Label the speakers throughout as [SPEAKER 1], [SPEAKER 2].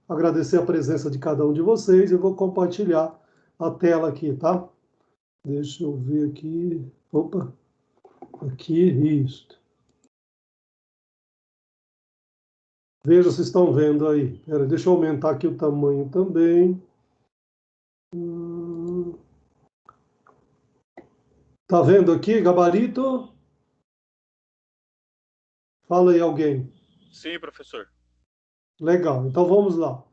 [SPEAKER 1] agradecer a presença de cada um de vocês. Eu vou compartilhar a tela aqui, tá? Deixa eu ver aqui. Opa, aqui, isso. Veja se estão vendo aí. Pera, deixa eu aumentar aqui o tamanho também. Tá vendo aqui, gabarito? Fala aí alguém.
[SPEAKER 2] Sim, professor.
[SPEAKER 1] Legal, então vamos lá.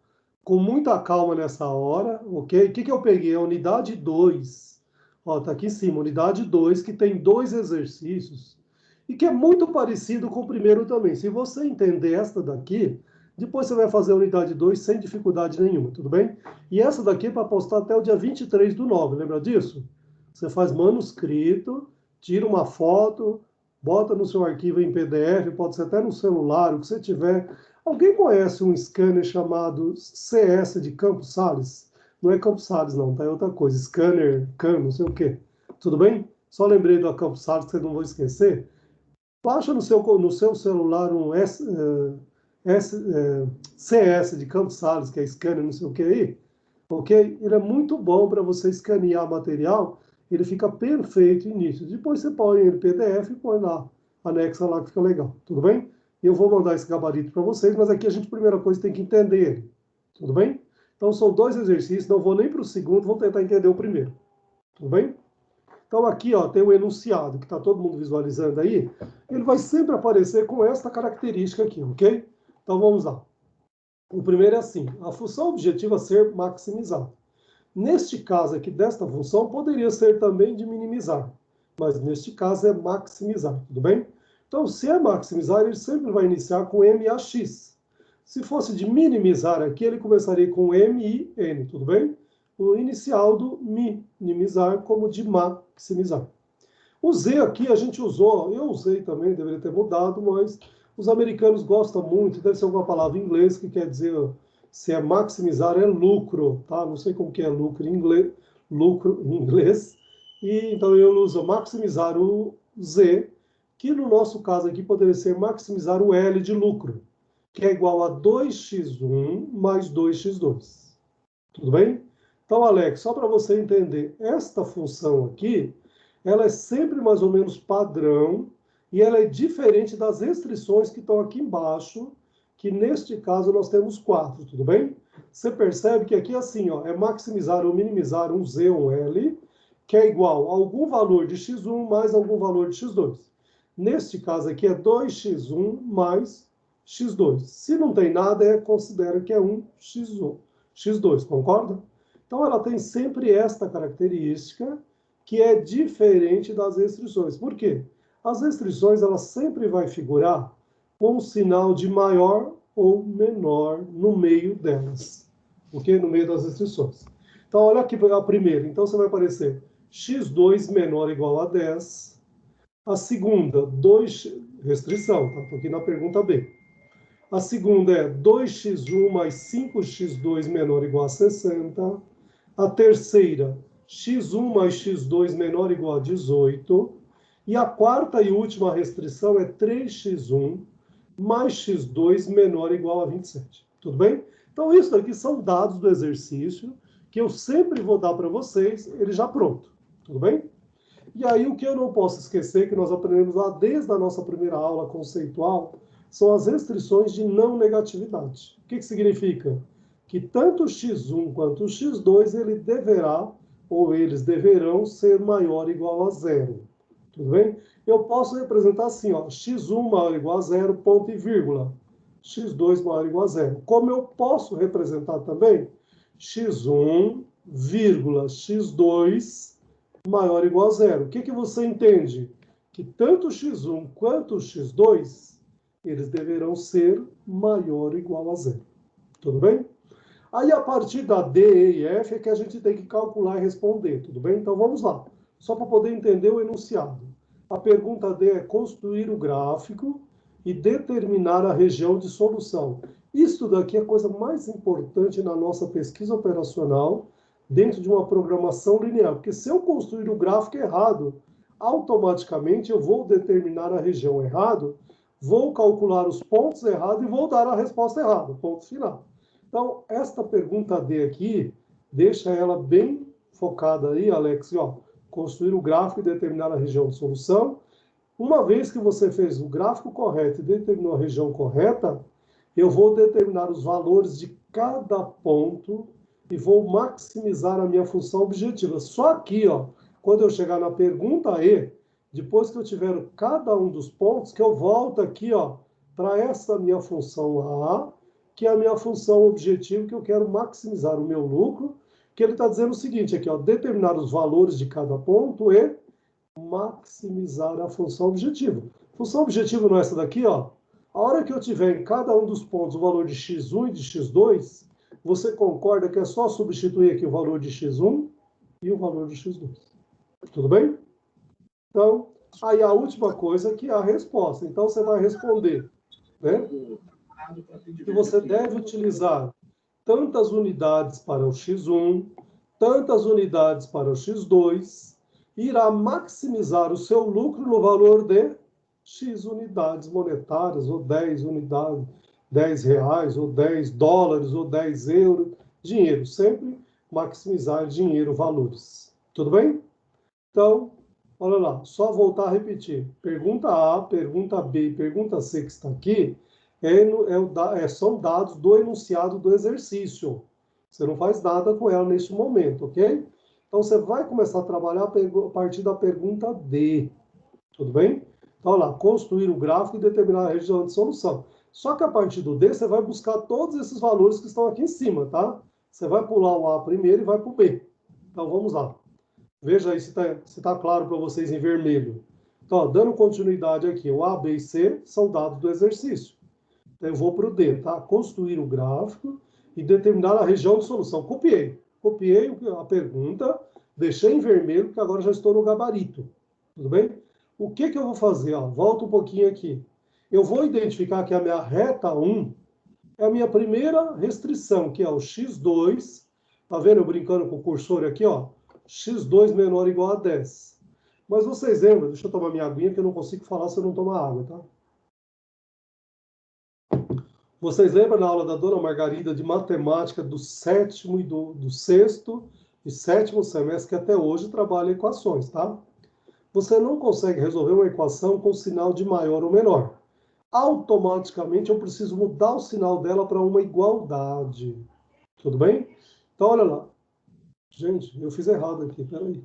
[SPEAKER 1] Com muita calma nessa hora, ok? O que eu peguei? A unidade 2. Ó, tá aqui em cima, unidade 2, que tem 2 exercícios e que é muito parecido com o primeiro também. Se você entender esta daqui, depois você vai fazer a unidade 2 sem dificuldade nenhuma, tudo bem? E essa daqui é para postar até o dia 23/9, lembra disso? Você faz manuscrito, tira uma foto, bota no seu arquivo em PDF, pode ser até no celular, o que você tiver. Alguém conhece um scanner chamado CS de Campos Sales? Não é Campos Sales, não, tá? É outra coisa. Scanner, CAN, não sei o quê. Tudo bem? Só lembrei do Campos Sales, que vocês não vão esquecer. Baixa no seu celular um CS de Campos Sales, que é scanner, não sei o que aí. Ok? Ele é muito bom para você escanear material. Ele fica perfeito nisso. Depois você põe ele PDF e põe lá, anexa lá que fica legal. Tudo bem? Eu vou mandar esse gabarito para vocês, mas aqui a gente, primeira coisa, tem que entender ele. Tudo bem? Então, são 2 exercícios, não vou nem para o segundo, vou tentar entender o primeiro. Tudo bem? Então, aqui ó, tem o enunciado, que está todo mundo visualizando aí. Ele vai sempre aparecer com esta característica aqui, ok? Então, vamos lá. O primeiro é assim, a função objetiva ser maximizada. Neste caso aqui, desta função, poderia ser também de minimizar, mas neste caso é maximizar, tudo bem? Então, se é maximizar, ele sempre vai iniciar com MAX. Se fosse de minimizar aqui, ele começaria com MIN, tudo bem? O inicial do minimizar como de maximizar. O Z aqui a gente usou, eu usei também, deveria ter mudado, mas os americanos gostam muito, deve ser alguma palavra em inglês que quer dizer, se é maximizar é lucro, tá? Não sei como que é lucro em inglês. E então eu uso maximizar o Z, que no nosso caso aqui poderia ser maximizar o L de lucro, que é igual a 2x1 mais 2x2. Tudo bem? Então, Alex, só para você entender, esta função aqui, ela é sempre mais ou menos padrão e ela é diferente das restrições que estão aqui embaixo, que neste caso nós temos 4, tudo bem? Você percebe que aqui assim, ó, é maximizar ou minimizar um Z ou um L, que é igual a algum valor de x1 mais algum valor de x2. Neste caso aqui é 2x1 mais x2. Se não tem nada, considera que é 1x1, x2, concorda? Então ela tem sempre esta característica, que é diferente das restrições. Por quê? As restrições, ela sempre vai figurar com um sinal de maior ou menor no meio delas. Ok? No meio das restrições. Então, olha aqui a primeira. Então, você vai aparecer x2 menor ou igual a 10. A segunda, 2... Restrição, tá? Estou aqui na pergunta B. A segunda é 2x1 mais 5x2 menor ou igual a 60. A terceira, x1 mais x2 menor ou igual a 18. E a quarta e última restrição é 3x1 mais x2 menor ou igual a 27. Tudo bem? Então, isso daqui são dados do exercício que eu sempre vou dar para vocês, ele já pronto. Tudo bem? E aí, o que eu não posso esquecer, que nós aprendemos lá desde a nossa primeira aula conceitual, são as restrições de não negatividade. O que significa? Que tanto o x1 quanto o x2, ele deverá, ou eles deverão, ser maior ou igual a zero. Tudo bem? Eu posso representar assim, ó, x1 maior ou igual a zero, ponto e vírgula. x2 maior ou igual a zero. Como eu posso representar também x1, vírgula, x2 maior ou igual a zero. O que você entende? Que tanto o x1 quanto o x2, eles deverão ser maior ou igual a zero. Tudo bem? Aí, a partir da D, E e F é que a gente tem que calcular e responder, tudo bem? Então, vamos lá. Só para poder entender o enunciado. A pergunta D é construir o gráfico e determinar a região de solução. Isso daqui é a coisa mais importante na nossa pesquisa operacional dentro de uma programação linear. Porque se eu construir o gráfico errado, automaticamente eu vou determinar a região errado, vou calcular os pontos errados e vou dar a resposta errada, ponto final. Então, esta pergunta D aqui, deixa ela bem focada aí, Alex, ó, construir o gráfico e determinar a região de solução. Uma vez que você fez o gráfico correto e determinou a região correta, eu vou determinar os valores de cada ponto e vou maximizar a minha função objetiva. Só aqui, ó, quando eu chegar na pergunta E, depois que eu tiver cada um dos pontos, que eu volto aqui, ó, para essa minha função A, que é a minha função objetiva, que eu quero maximizar o meu lucro, que ele está dizendo o seguinte aqui, ó, determinar os valores de cada ponto e maximizar a função objetiva. Função objetiva não é essa daqui, ó. A hora que eu tiver em cada um dos pontos o valor de x1 e de x2, você concorda que é só substituir aqui o valor de x1 e o valor de x2. Tudo bem? Então, aí a última coisa que é a resposta. Então, você vai responder, né? Que você deve utilizar tantas unidades para o x1, tantas unidades para o x2, irá maximizar o seu lucro no valor de X unidades monetárias, ou 10 unidades, 10 reais, ou 10 dólares, ou 10 euros. Dinheiro, sempre maximizar dinheiro, valores. Tudo bem? Então, olha lá, só voltar a repetir. Pergunta A, pergunta B e pergunta C que está aqui, são dados do enunciado do exercício. Você não faz nada com ela neste momento, ok? Então, você vai começar a trabalhar a partir da pergunta D. Tudo bem? Então, olha lá, construir o gráfico e determinar a região de solução. Só que a partir do D, você vai buscar todos esses valores que estão aqui em cima, tá? Você vai pular o A primeiro e vai para o B. Então, vamos lá. Veja aí se está claro para vocês em vermelho. Então, ó, dando continuidade aqui, o A, B e C são dados do exercício. Então, eu vou para o D, tá? Construir o gráfico e determinar a região de solução. Copiei a pergunta, deixei em vermelho, porque agora já estou no gabarito. Tudo bem? O que eu vou fazer? Ó, volta um pouquinho aqui. Eu vou identificar que a minha reta 1 é a minha primeira restrição, que é o x2. Tá vendo eu brincando com o cursor aqui, ó? x2 menor ou igual a 10. Mas vocês lembram, deixa eu tomar minha aguinha, que eu não consigo falar se eu não tomar água, tá? Vocês lembram na aula da Dona Margarida de matemática do sétimo e do sexto e sétimo semestre, que até hoje trabalha equações, tá? Você não consegue resolver uma equação com sinal de maior ou menor. Automaticamente eu preciso mudar o sinal dela para uma igualdade. Tudo bem? Então, olha lá. Gente, eu fiz errado aqui, peraí.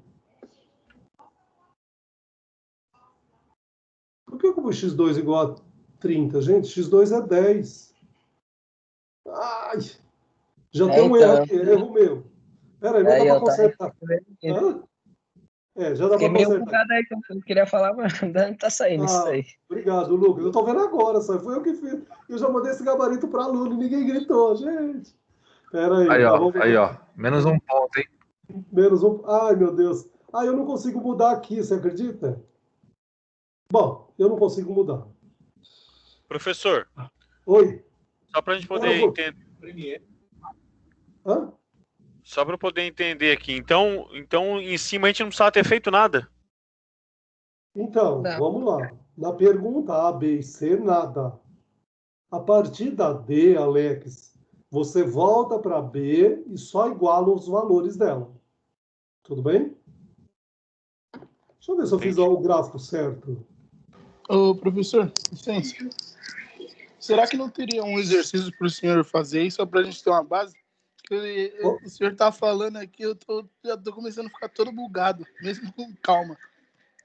[SPEAKER 1] Por que eu pus x2 igual a 30? Gente, x2 é 10. Ai, já tem um erro aqui, erro meu. Peraí, não dá para consertar. Já dá para
[SPEAKER 2] meio
[SPEAKER 1] consertar.
[SPEAKER 2] bugado aí, que eu queria falar, mas não tá saindo isso aí.
[SPEAKER 1] Obrigado, Lucas. Eu estou vendo agora, só foi eu que fiz. Eu já mandei esse gabarito para aluno e ninguém gritou, gente. Peraí.
[SPEAKER 3] Aí, ó. Menos um ponto, hein?
[SPEAKER 1] Menos um. Ai, meu Deus. Eu não consigo mudar aqui, você acredita? Bom, eu não consigo mudar.
[SPEAKER 4] Professor.
[SPEAKER 1] Oi.
[SPEAKER 4] Só para a gente poder entender.
[SPEAKER 1] Hã?
[SPEAKER 4] Só para poder entender aqui. Então, em cima a gente não precisava ter feito nada.
[SPEAKER 1] Então, vamos lá. Na pergunta A, B e C, nada. A partir da D, Alex, você volta para B e só iguala os valores dela. Tudo bem? Deixa eu ver se eu fiz o gráfico certo.
[SPEAKER 5] Ô, professor, licença. Será que não teria um exercício para o senhor fazer isso, só para a gente ter uma base? O senhor está falando aqui, já estou começando a ficar todo bugado, mesmo com calma.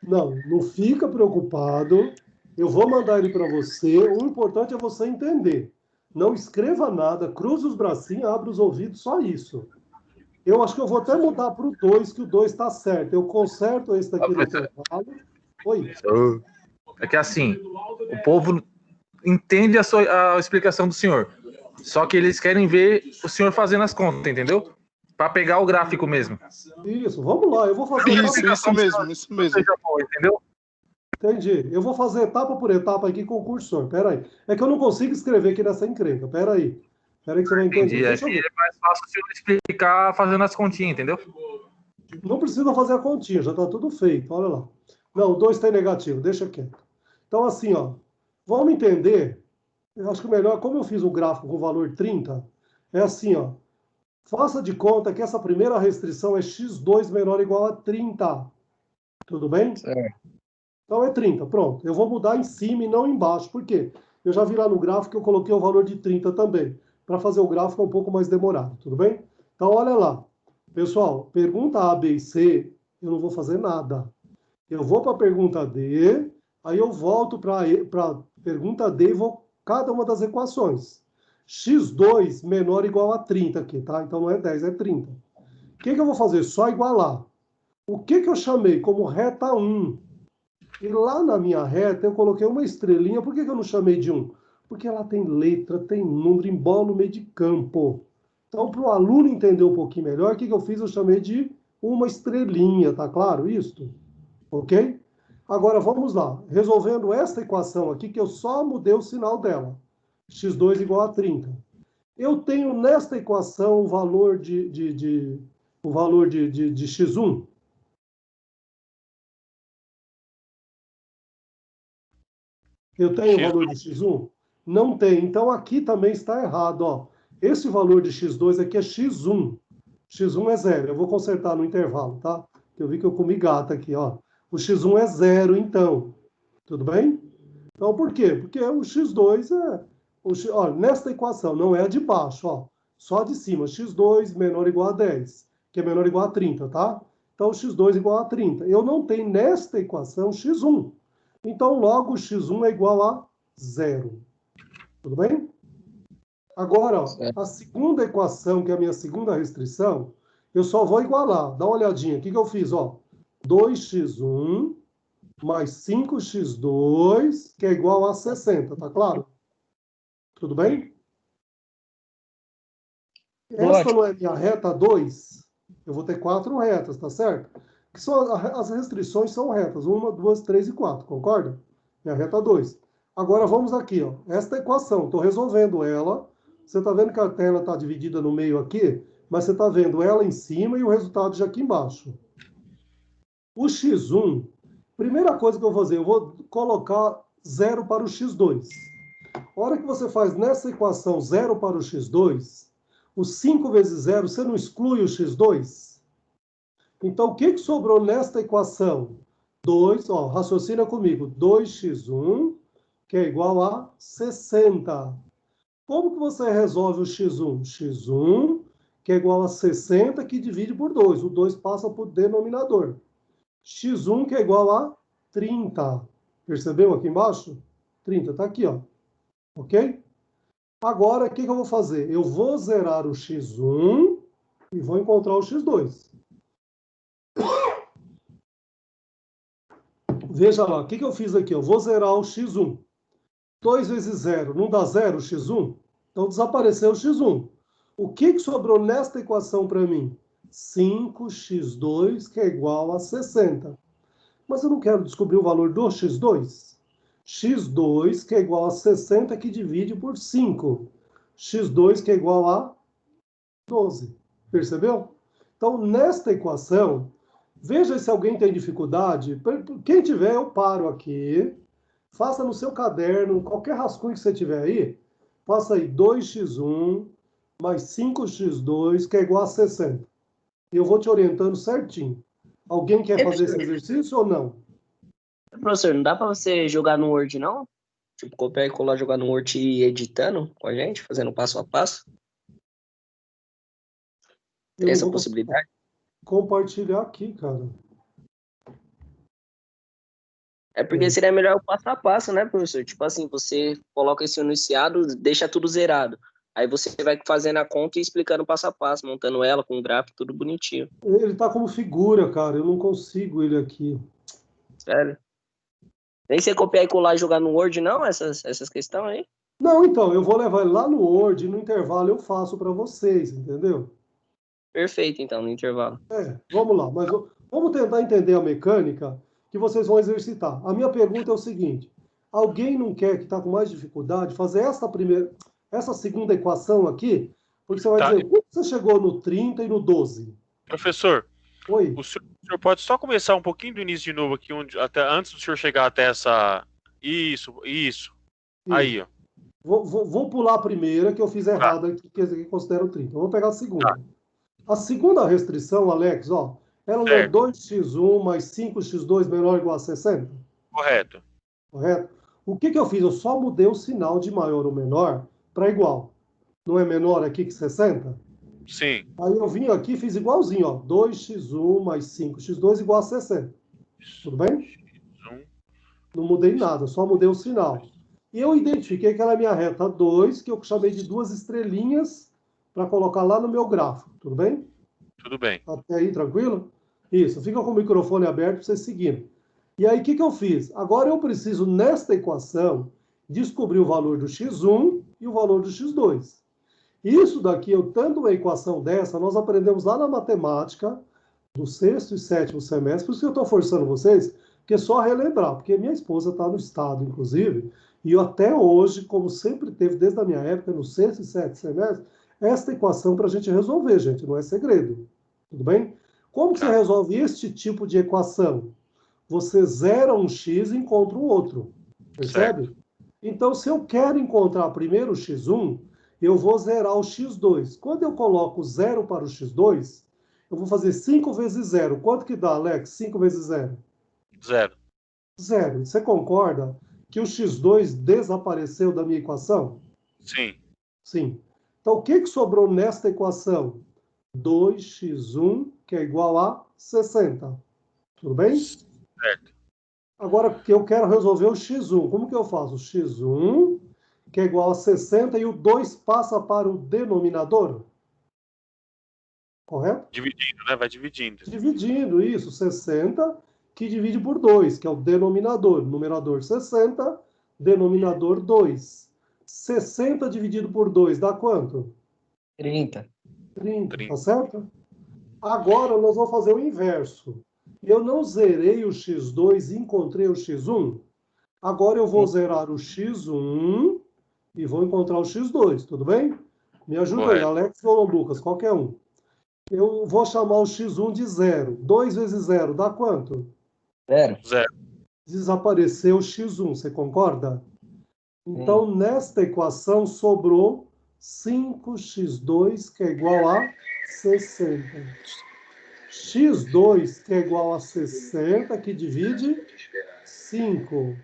[SPEAKER 1] Não fica preocupado. Eu vou mandar ele para você. O importante é você entender. Não escreva nada, cruze os bracinhos, abre os ouvidos, só isso. Eu acho que eu vou até mudar para o 2, que o 2 está certo. Eu conserto esse daqui no intervalo. Oi.
[SPEAKER 3] É que assim, o povo entende a explicação do senhor. Só que eles querem ver o senhor fazendo as contas, entendeu? Para pegar o gráfico mesmo.
[SPEAKER 1] Isso, vamos lá. Eu vou fazer
[SPEAKER 5] isso mesmo.
[SPEAKER 3] Entendeu?
[SPEAKER 1] Entendi. Eu vou fazer etapa por etapa aqui com o cursor. Peraí. É que eu não consigo escrever aqui nessa encrenca. Peraí que você vai entender.
[SPEAKER 3] Deixa eu ver. É mais fácil o senhor explicar fazendo as continhas, entendeu?
[SPEAKER 1] Não precisa fazer a continha, já está tudo feito. Olha lá. Não, o 2 está negativo, deixa quieto. Então, assim, ó, vamos entender. Eu acho que o melhor, como eu fiz o gráfico com o valor 30, É assim, ó. Faça de conta que essa primeira restrição é x2 menor ou igual a 30. Tudo bem?
[SPEAKER 2] Certo.
[SPEAKER 1] Então é 30, pronto. Eu vou mudar em cima e não embaixo. Por quê? Eu já vi lá no gráfico que eu coloquei o valor de 30 também. Para fazer o gráfico é um pouco mais demorado, tudo bem? Então olha lá. Pessoal, pergunta A, B e C, eu não vou fazer nada. Eu vou para a pergunta D, aí eu volto para a pergunta D e vou cada uma das equações. x2 menor ou igual a 30 aqui, tá? Então não é 10, é 30. O que eu vou fazer? Só igualar. O que eu chamei como reta 1? E lá na minha reta eu coloquei uma estrelinha. Por que eu não chamei de 1? Porque ela tem letra, tem número, em bola no meio de campo. Então, para o aluno entender um pouquinho melhor, o que eu fiz? Eu chamei de uma estrelinha, tá claro isto? Ok? Agora, vamos lá. Resolvendo esta equação aqui, que eu só mudei o sinal dela. x2 igual a 30. Eu tenho nesta equação o valor de x1. Eu tenho o valor de x1? Não tem. Então, aqui também está errado. Ó. Esse valor de x2 aqui é x1. x1 é 0. Eu vou consertar no intervalo, tá? Eu vi que eu comi gato aqui, ó. O x1 é 0, então. Tudo bem? Então, por quê? Porque o x2 é... Ó, nesta equação, não é a de baixo, ó. Só a de cima. x2 menor ou igual a 10, que é menor ou igual a 30, tá? Então, x2 igual a 30. Eu não tenho nesta equação x1. Então, logo, o x1 é igual a 0. Tudo bem? Agora, ó, a segunda equação, que é a minha segunda restrição, eu só vou igualar. Dá uma olhadinha. O que eu fiz? Ó, 2x1 mais 5x2, que é igual a 60. Tá claro? Tudo bem? Esta não é minha reta 2? Eu vou ter 4 retas, tá certo? Que são, as restrições são retas. 1, 2, 3 e 4, concorda? Minha reta 2. Agora vamos aqui, ó. Esta equação, estou resolvendo ela. Você está vendo que a tela está dividida no meio aqui, mas você está vendo ela em cima e o resultado já aqui embaixo. O x1, primeira coisa que eu vou fazer, eu vou colocar 0 para o x2. A hora que você faz nessa equação 0 para o x2, o 5 vezes 0, você não exclui o x2? Então, o que sobrou nesta equação? 2, ó, raciocina comigo, 2x1, que é igual a 60. Como que você resolve o x1? x1, que é igual a 60, que divide por 2. O 2 passa para o denominador. x1, que é igual a 30. Percebeu aqui embaixo? 30, está aqui, ó. Ok? Agora, o que eu vou fazer? Eu vou zerar o x1 e vou encontrar o x2. Veja lá, o que eu fiz aqui? Eu vou zerar o x1. 2 vezes 0, não dá 0 o x1? Então, desapareceu o x1. O que sobrou nesta equação para mim? 5x2, que é igual a 60. Mas eu não quero descobrir o valor do x2. x2, que é igual a 60, que divide por 5. x2, que é igual a 12. Percebeu? Então, nesta equação, veja se alguém tem dificuldade. Quem tiver, eu paro aqui. Faça no seu caderno, qualquer rascunho que você tiver aí. Faça aí 2x1 mais 5x2, que é igual a 60. E eu vou te orientando certinho. Alguém quer fazer esse exercício ou não?
[SPEAKER 2] Professor, não dá para você jogar no Word, não? Tipo, copiar e colar, jogar no Word e ir editando com a gente, fazendo passo a passo? Tem essa possibilidade?
[SPEAKER 1] Compartilhar aqui, cara.
[SPEAKER 2] É porque seria melhor o passo a passo, né, professor? Tipo assim, você coloca esse enunciado, deixa tudo zerado. Aí você vai fazendo a conta e explicando passo a passo, montando ela com o gráfico, tudo bonitinho.
[SPEAKER 1] Ele tá como figura, cara. Eu não consigo ele aqui.
[SPEAKER 2] Sério? Nem você copiar e colar e jogar no Word, não? Essas questões aí?
[SPEAKER 1] Não, então, eu vou levar ele lá no Word e no intervalo eu faço para vocês, entendeu?
[SPEAKER 2] Perfeito, então, no intervalo.
[SPEAKER 1] Vamos lá. Mas vamos tentar entender a mecânica que vocês vão exercitar. A minha pergunta é o seguinte. Alguém não quer, que está com mais dificuldade, fazer essa segunda equação aqui? Porque você vai dizer, como você chegou no 30 e no 12?
[SPEAKER 4] Professor,
[SPEAKER 1] Oi.
[SPEAKER 4] o senhor pode só começar um pouquinho do início de novo aqui, antes do senhor chegar até essa... Isso. Aí, ó.
[SPEAKER 1] Vou pular a primeira, que eu fiz errada, que considero 30. Vou pegar a segunda. A segunda restrição, Alex, ó, ela não é 2x1 mais 5x2 menor ou igual a 60?
[SPEAKER 4] Correto.
[SPEAKER 1] Correto? O que eu fiz? Eu só mudei o sinal de maior ou menor para igual. Não é menor aqui que 60?
[SPEAKER 4] Sim.
[SPEAKER 1] Aí eu vim aqui e fiz igualzinho, ó. 2x1 mais 5x2 igual a 60. Tudo bem? Não mudei nada, só mudei o sinal. E eu identifiquei que ela é minha reta 2, que eu chamei de 2 estrelinhas para colocar lá no meu gráfico. Tudo bem?
[SPEAKER 4] Tudo bem.
[SPEAKER 1] Até aí, tranquilo? Isso, fica com o microfone aberto para você seguir. E aí, o que eu fiz? Agora eu preciso, nesta equação, descobrir o valor do x1 e o valor do x2. Isso daqui, eu tendo uma equação dessa, nós aprendemos lá na matemática, do sexto e sétimo semestre, por isso que eu estou forçando vocês, que é só relembrar, porque minha esposa está no estado, inclusive, e eu até hoje, como sempre teve desde a minha época, no sexto e sétimo semestre, esta equação para a gente resolver, gente, não é segredo. Tudo bem? Como que você resolve este tipo de equação? Você zera um x e encontra o outro. Percebe? Certo. Então, se eu quero encontrar primeiro o x1, eu vou zerar o x2. Quando eu coloco 0 para o x2, eu vou fazer 5 vezes 0. Quanto que dá, Alex? 5 vezes 0?
[SPEAKER 4] 0.
[SPEAKER 1] 0. Você concorda que o x2 desapareceu da minha equação?
[SPEAKER 4] Sim.
[SPEAKER 1] Sim. Então, o que sobrou nesta equação? 2x1, que é igual a 60. Tudo bem?
[SPEAKER 4] Certo.
[SPEAKER 1] Agora, que eu quero resolver o x1. Como que eu faço? x1, que é igual a 60, e o 2 passa para o denominador? Correto?
[SPEAKER 4] Dividindo, né? Vai dividindo.
[SPEAKER 1] Dividindo, isso. 60, que divide por 2, que é o denominador. Numerador 60, denominador 2. 60 dividido por 2 dá quanto?
[SPEAKER 2] 30.
[SPEAKER 1] 30, tá certo? Agora nós vamos fazer o inverso. Eu não zerei o x2 e encontrei o x1. Agora eu vou zerar o x1 e vou encontrar o x2, tudo bem? Me ajuda aí, Alex ou Lucas, qualquer um. Eu vou chamar o x1 de 0. 2 vezes 0 dá quanto?
[SPEAKER 2] 0.
[SPEAKER 1] Desapareceu o x1, você concorda? Então, nesta equação, sobrou 5x2, que é igual a 60. x2, que é igual a 60, que divide 5.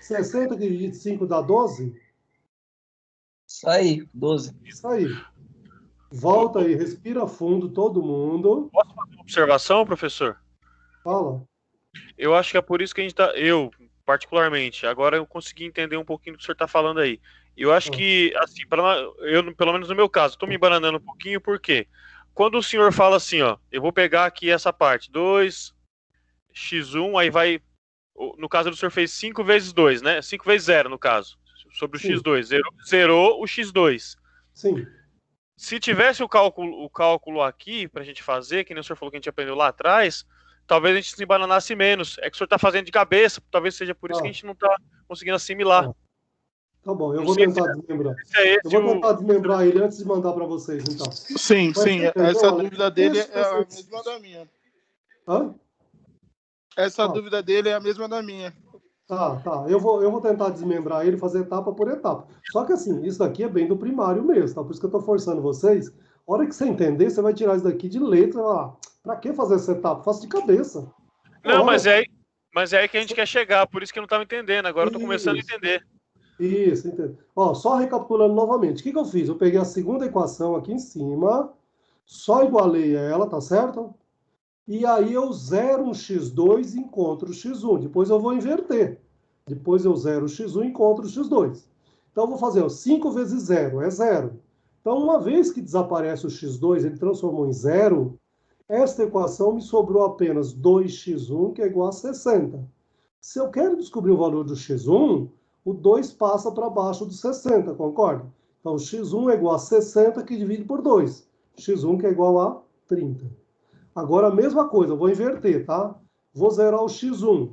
[SPEAKER 1] 60 que divide 5 dá 12?
[SPEAKER 2] Isso aí, 12.
[SPEAKER 1] Isso aí. Volta aí, respira fundo, todo mundo.
[SPEAKER 4] Posso fazer uma observação, professor?
[SPEAKER 1] Fala.
[SPEAKER 4] Eu acho que é por isso que a gente tá... Eu, particularmente, agora eu consegui entender um pouquinho do que o senhor está falando aí. Eu acho que, assim, eu, pelo menos no meu caso, estou me embananando um pouquinho, por quê? Quando o senhor fala assim, ó, eu vou pegar aqui essa parte, 2x1, aí vai... No caso do senhor fez 5 vezes 2, né? 5 vezes 0, no caso. Sobre o x2. Zerou o x2.
[SPEAKER 1] Sim.
[SPEAKER 4] Se tivesse o cálculo aqui pra gente fazer, que nem o senhor falou que a gente aprendeu lá atrás, talvez a gente se embananasse menos. É que o senhor tá fazendo de cabeça, talvez seja por isso que a gente não tá conseguindo assimilar.
[SPEAKER 1] Tá bom, eu vou tentar desmembrar. Eu vou tentar desmembrar ele antes de mandar para vocês, então.
[SPEAKER 5] Sim, essa dúvida dele é a mesma da minha.
[SPEAKER 1] Hã?
[SPEAKER 5] Essa dúvida dele é a mesma da minha.
[SPEAKER 1] Tá. Eu vou tentar desmembrar ele, fazer etapa por etapa. Só que assim, isso daqui é bem do primário mesmo, tá? Por isso que eu tô forçando vocês. A hora que você entender, você vai tirar isso daqui de letra e vai lá. Pra que fazer essa etapa? Faça de cabeça.
[SPEAKER 4] Não, mas é aí que a gente quer chegar, por isso que eu não tava entendendo. Agora eu tô começando a entender.
[SPEAKER 1] Isso, entendo. Ó, só recapitulando novamente. O que eu fiz? Eu peguei a segunda equação aqui em cima, só igualei ela, tá certo? E aí eu zero um x2 e encontro o x1. Depois eu vou inverter. Depois eu zero o x1 e encontro o x2. Então eu vou fazer 5 vezes 0 é 0. Então, uma vez que desaparece o x2, ele transformou em 0, esta equação me sobrou apenas 2x1, que é igual a 60. Se eu quero descobrir o valor do x1, o 2 passa para baixo do 60, concorda? Então, x1 é igual a 60, que divide por 2. x1 que é igual a 30. Agora, a mesma coisa, eu vou inverter, tá? Vou zerar o x1.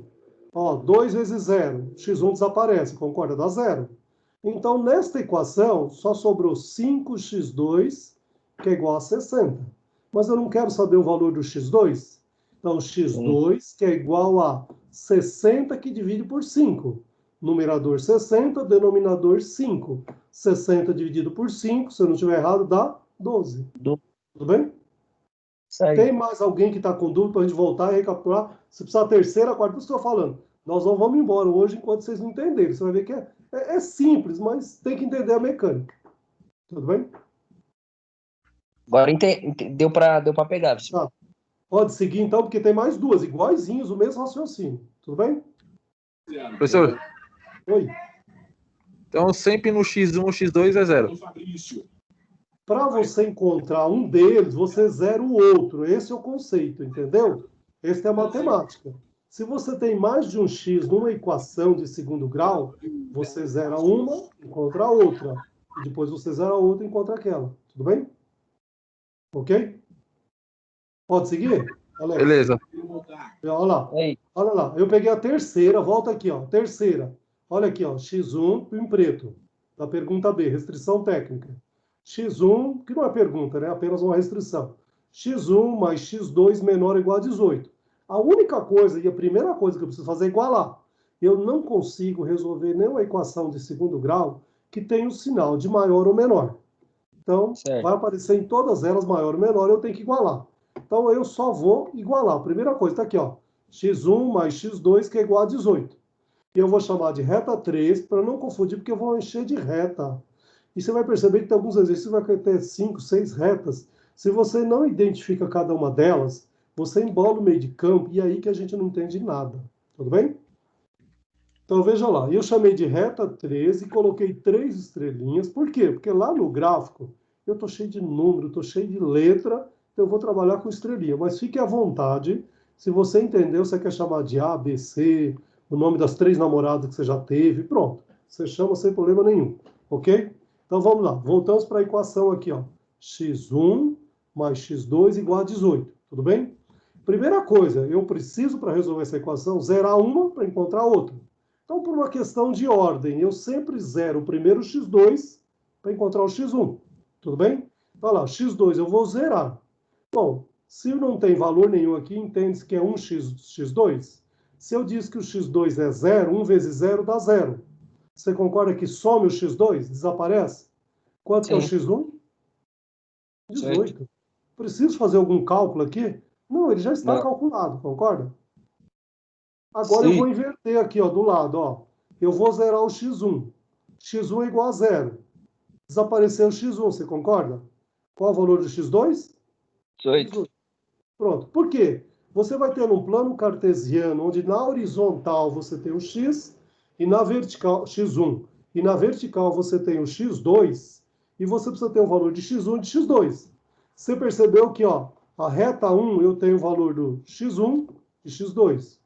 [SPEAKER 1] Ó, 2 vezes 0, x1 desaparece, concorda? Dá 0. Então, nesta equação, só sobrou 5x2, que é igual a 60. Mas eu não quero saber o valor do x2. Então, x2, que é igual a 60, que divide por 5. Numerador 60, denominador 5. 60 dividido por 5, se eu não estiver errado, dá 12. Tudo bem?
[SPEAKER 2] Isso aí.
[SPEAKER 1] Tem mais alguém que está com dúvida para a gente voltar e recapitular? Se precisar a terceira, a quarta, por isso que eu estou falando. Nós não vamos embora hoje enquanto vocês não entenderem. Você vai ver que é simples, mas tem que entender a mecânica. Tudo bem?
[SPEAKER 2] Agora deu para pegar.
[SPEAKER 1] Tá. Pode seguir então, porque tem mais duas, iguaizinhos, o mesmo raciocínio. Tudo bem?
[SPEAKER 3] Professor,
[SPEAKER 1] Oi.
[SPEAKER 3] então sempre no X1, o X2 é 0.
[SPEAKER 1] Para você encontrar um deles, você zera o outro. Esse é o conceito, entendeu? Essa é a matemática. Se você tem mais de um x numa equação de segundo grau, você zera uma, encontra a outra. E depois você zera a outra e encontra aquela. Tudo bem? Ok? Pode seguir? Alex?
[SPEAKER 3] Beleza.
[SPEAKER 1] Olha lá. Olha lá. Eu peguei a terceira. Volta aqui, ó. Terceira. Olha aqui, ó. X1 em preto. Da pergunta B. Restrição técnica. X1, que não é pergunta, né? Apenas uma restrição. X1 mais X2 menor ou igual a 18. A única coisa, e a primeira coisa que eu preciso fazer é igualar. Eu não consigo resolver nenhuma equação de segundo grau que tenha o sinal de maior ou menor. Então, vai aparecer em todas elas maior ou menor, eu tenho que igualar. Então, eu só vou igualar. A primeira coisa está aqui, ó. X1 mais X2, que é igual a 18. E eu vou chamar de reta 3, para não confundir, porque eu vou encher de reta. E você vai perceber que tem alguns exercícios que vai ter 5, 6 retas. Se você não identifica cada uma delas, você embola o meio de campo e é aí que a gente não entende nada. Tudo bem? Então, veja lá. Eu chamei de reta 13 e coloquei 3 estrelinhas. Por quê? Porque lá no gráfico, eu estou cheio de número, estou cheio de letra, então eu vou trabalhar com estrelinha. Mas fique à vontade. Se você entendeu, você quer chamar de A, B, C, o nome das 3 namoradas que você já teve, pronto. Você chama sem problema nenhum. Ok? Então, vamos lá. Voltamos para a equação aqui, ó. X1 mais X2 igual a 18. Tudo bem? Primeira coisa, eu preciso, para resolver essa equação, zerar uma para encontrar outra. Então, por uma questão de ordem, eu sempre zero o primeiro X2 para encontrar o X1. Tudo bem? Então, lá, X2 eu vou zerar. Bom, se não tem valor nenhum aqui, entende-se que é 1x2. Se eu disse que o X2 é 0, 1 vezes 0 dá 0. Você concorda que some o X2? Desaparece? Quanto que é o X1? 18. Preciso fazer algum cálculo aqui? Não, ele já está calculado, concorda? Agora eu vou inverter aqui, ó, do lado, ó. Eu vou zerar o X1. X1 é igual a 0. Desapareceu o X1, você concorda? Qual é o valor do X2?
[SPEAKER 2] 18.
[SPEAKER 1] Pronto. Por quê? Você vai ter um plano cartesiano, onde na horizontal você tem o X, e na vertical, X1, e na vertical você tem o X2, e você precisa ter o valor de X1 e de X2. Você percebeu que, ó, a reta 1 eu tenho o valor do X1 e X2.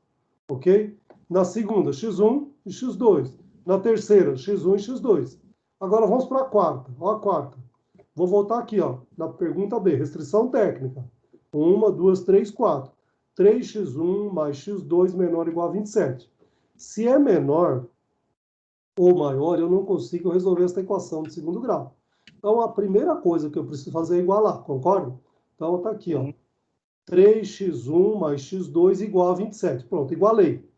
[SPEAKER 1] Ok? Na segunda, X1 e X2. Na terceira, X1 e X2. Agora vamos para a quarta. Ó, a quarta. Vou voltar aqui, ó, na pergunta B. Restrição técnica. 1, 2, 3, 4. 3x1 mais x2 menor ou igual a 27. Se é menor ou maior, eu não consigo resolver essa equação de segundo grau. Então, a primeira coisa que eu preciso fazer é igualar, concorda? Então, está aqui, ó. 3x1 mais x2 igual a 27. Pronto, igualei.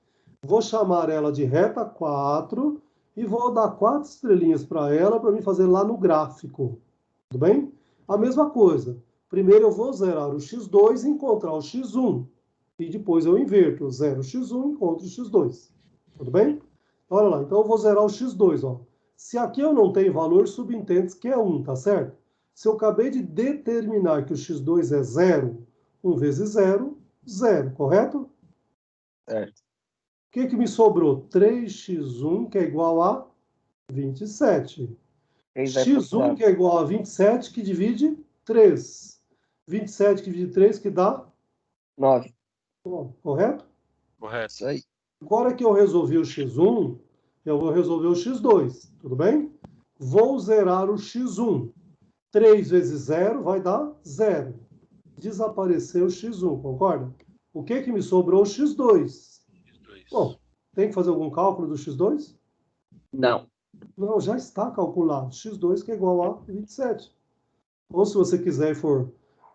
[SPEAKER 1] Vou chamar ela de reta 4 e vou dar 4 estrelinhas para ela para me fazer lá no gráfico. Tudo bem? A mesma coisa. Primeiro eu vou zerar o x2 e encontrar o x1. E depois eu inverto. Zero o x1 e encontro o x2. Tudo bem? Olha lá. Então eu vou zerar o x2. Ó. Se aqui eu não tenho valor, subentende que é 1, tá certo? Se eu acabei de determinar que o x2 é 0, 1 vezes 0, 0, correto?
[SPEAKER 2] Certo.
[SPEAKER 1] O que me sobrou? 3x1, que é igual a 27. X1, que é igual a 27, que divide 3. 27 que divide 3, que dá?
[SPEAKER 2] 9.
[SPEAKER 1] Bom, correto?
[SPEAKER 4] Correto.
[SPEAKER 2] Isso aí.
[SPEAKER 1] Agora que eu resolvi o x1, eu vou resolver o x2, tudo bem? Vou zerar o x1. 3 vezes 0 vai dar 0. Desapareceu o x1, concorda? O que me sobrou? O x2. Bom, tem que fazer algum cálculo do x2?
[SPEAKER 2] Não.
[SPEAKER 1] Não, já está calculado. x2 que é igual a 27. Ou se você quiser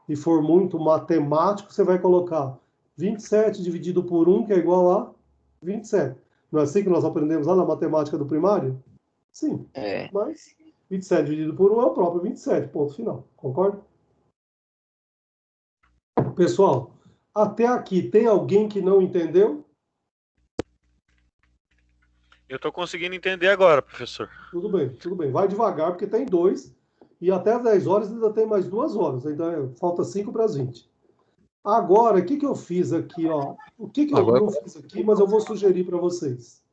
[SPEAKER 1] e for muito matemático, você vai colocar 27 dividido por 1, que é igual a 27. Não é assim que nós aprendemos lá na matemática do primário? Sim.
[SPEAKER 2] É.
[SPEAKER 1] Mas 27 dividido por 1 é o próprio 27, ponto final. Concorda? Pessoal, até aqui, tem alguém que não entendeu?
[SPEAKER 4] Eu estou conseguindo entender agora, professor.
[SPEAKER 1] Tudo bem, tudo bem. Vai devagar, porque tem 2. E até as 10 horas ainda tem mais 2 horas. Então, falta 5 para as 20. Agora, o que eu fiz aqui? Ó? O que eu não fiz aqui, mas eu vou sugerir para vocês.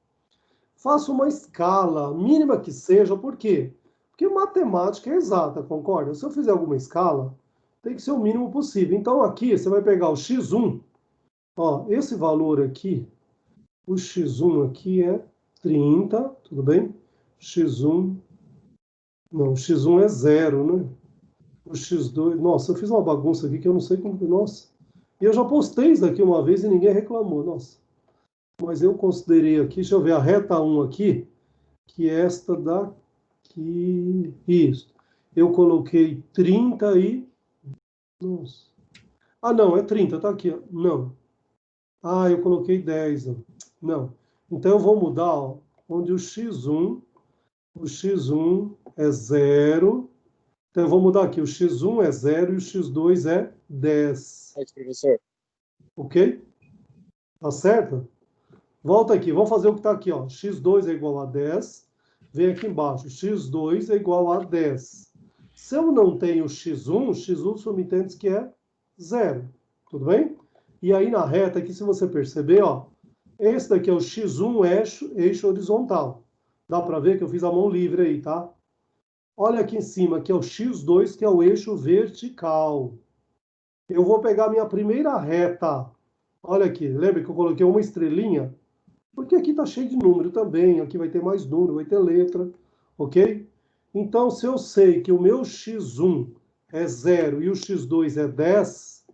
[SPEAKER 1] Faça uma escala, mínima que seja, por quê? Porque matemática é exata, concorda? Se eu fizer alguma escala, tem que ser o mínimo possível. Então, aqui, você vai pegar o x1, ó, esse valor aqui, o x1 aqui é 30, tudo bem? X1, não, o x1 é 0, né? O x2, nossa, eu fiz uma bagunça aqui que eu não sei como, nossa. E eu já postei isso aqui uma vez e ninguém reclamou, nossa. Mas eu considerei aqui, deixa eu ver, a reta 1 aqui, que é esta daqui, isso. Eu coloquei 30 e... Nossa. Ah, não, é 30, tá aqui, ó. Não. Ah, eu coloquei 10, ó. Não. Então eu vou mudar, ó, onde o x1 é 0. Então eu vou mudar aqui, o x1 é 0 e o x2 é 10.
[SPEAKER 2] É, professor.
[SPEAKER 1] Ok? Tá certo? Volta aqui, vamos fazer o que está aqui, ó. x2 é igual a 10. Vem aqui embaixo, x2 é igual a 10. Se eu não tenho x1 subentende que é 0. Tudo bem? E aí na reta aqui, se você perceber, ó, esse daqui é o x1 eixo horizontal. Dá para ver que eu fiz a mão livre aí, tá? Olha aqui em cima, que é o x2, que é o eixo vertical. Eu vou pegar a minha primeira reta. Olha aqui, lembra que eu coloquei uma estrelinha? Porque aqui está cheio de número também, aqui vai ter mais número, vai ter letra, ok? Então, se eu sei que o meu x1 é 0 e o x2 é 10,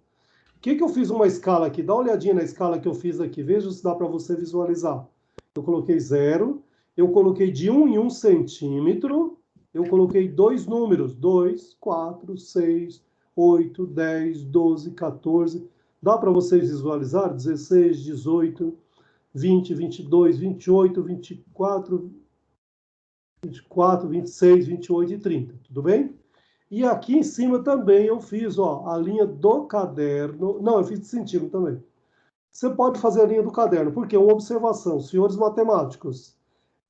[SPEAKER 1] o que eu fiz uma escala aqui? Dá uma olhadinha na escala que eu fiz aqui, veja se dá para você visualizar. Eu coloquei 0, eu coloquei de 1 em 1 centímetro, eu coloquei 2 números, 2, 4, 6, 8, 10, 12, 14. Dá para vocês visualizar? 16, 18... 20, 22, 28, 24, 26, 28 e 30, tudo bem? E aqui em cima também eu fiz, ó, a linha do caderno. Não, eu fiz de centímetro também. Você pode fazer a linha do caderno, porque uma observação, senhores matemáticos,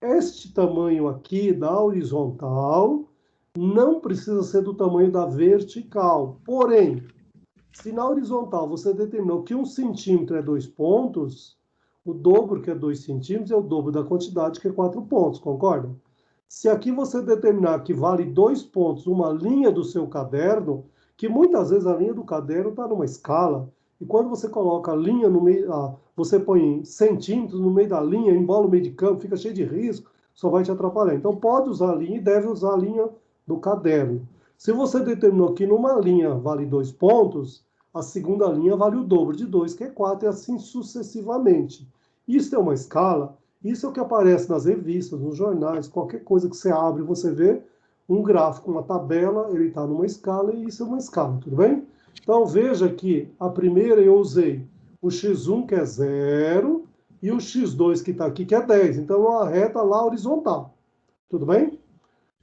[SPEAKER 1] este tamanho aqui da horizontal não precisa ser do tamanho da vertical. Porém, se na horizontal você determinou que 1 centímetro é 2 pontos, o dobro, que é 2 centímetros, é o dobro da quantidade, que é 4 pontos, concorda? Se aqui você determinar que vale 2 pontos uma linha do seu caderno, que muitas vezes a linha do caderno está numa escala, e quando você coloca a linha no meio, você põe centímetros no meio da linha, embola o meio de campo, fica cheio de risco, só vai te atrapalhar. Então pode usar a linha e deve usar a linha do caderno. Se você determinou que numa linha vale 2 pontos, a segunda linha vale o dobro de 2, que é 4, e assim sucessivamente. Isso é uma escala, isso é o que aparece nas revistas, nos jornais, qualquer coisa que você abre, você vê um gráfico, uma tabela, ele está numa escala, e isso é uma escala, tudo bem? Então veja que a primeira eu usei o x1, que é 0, e o x2, que está aqui, que é 10. Então é uma reta lá horizontal, tudo bem?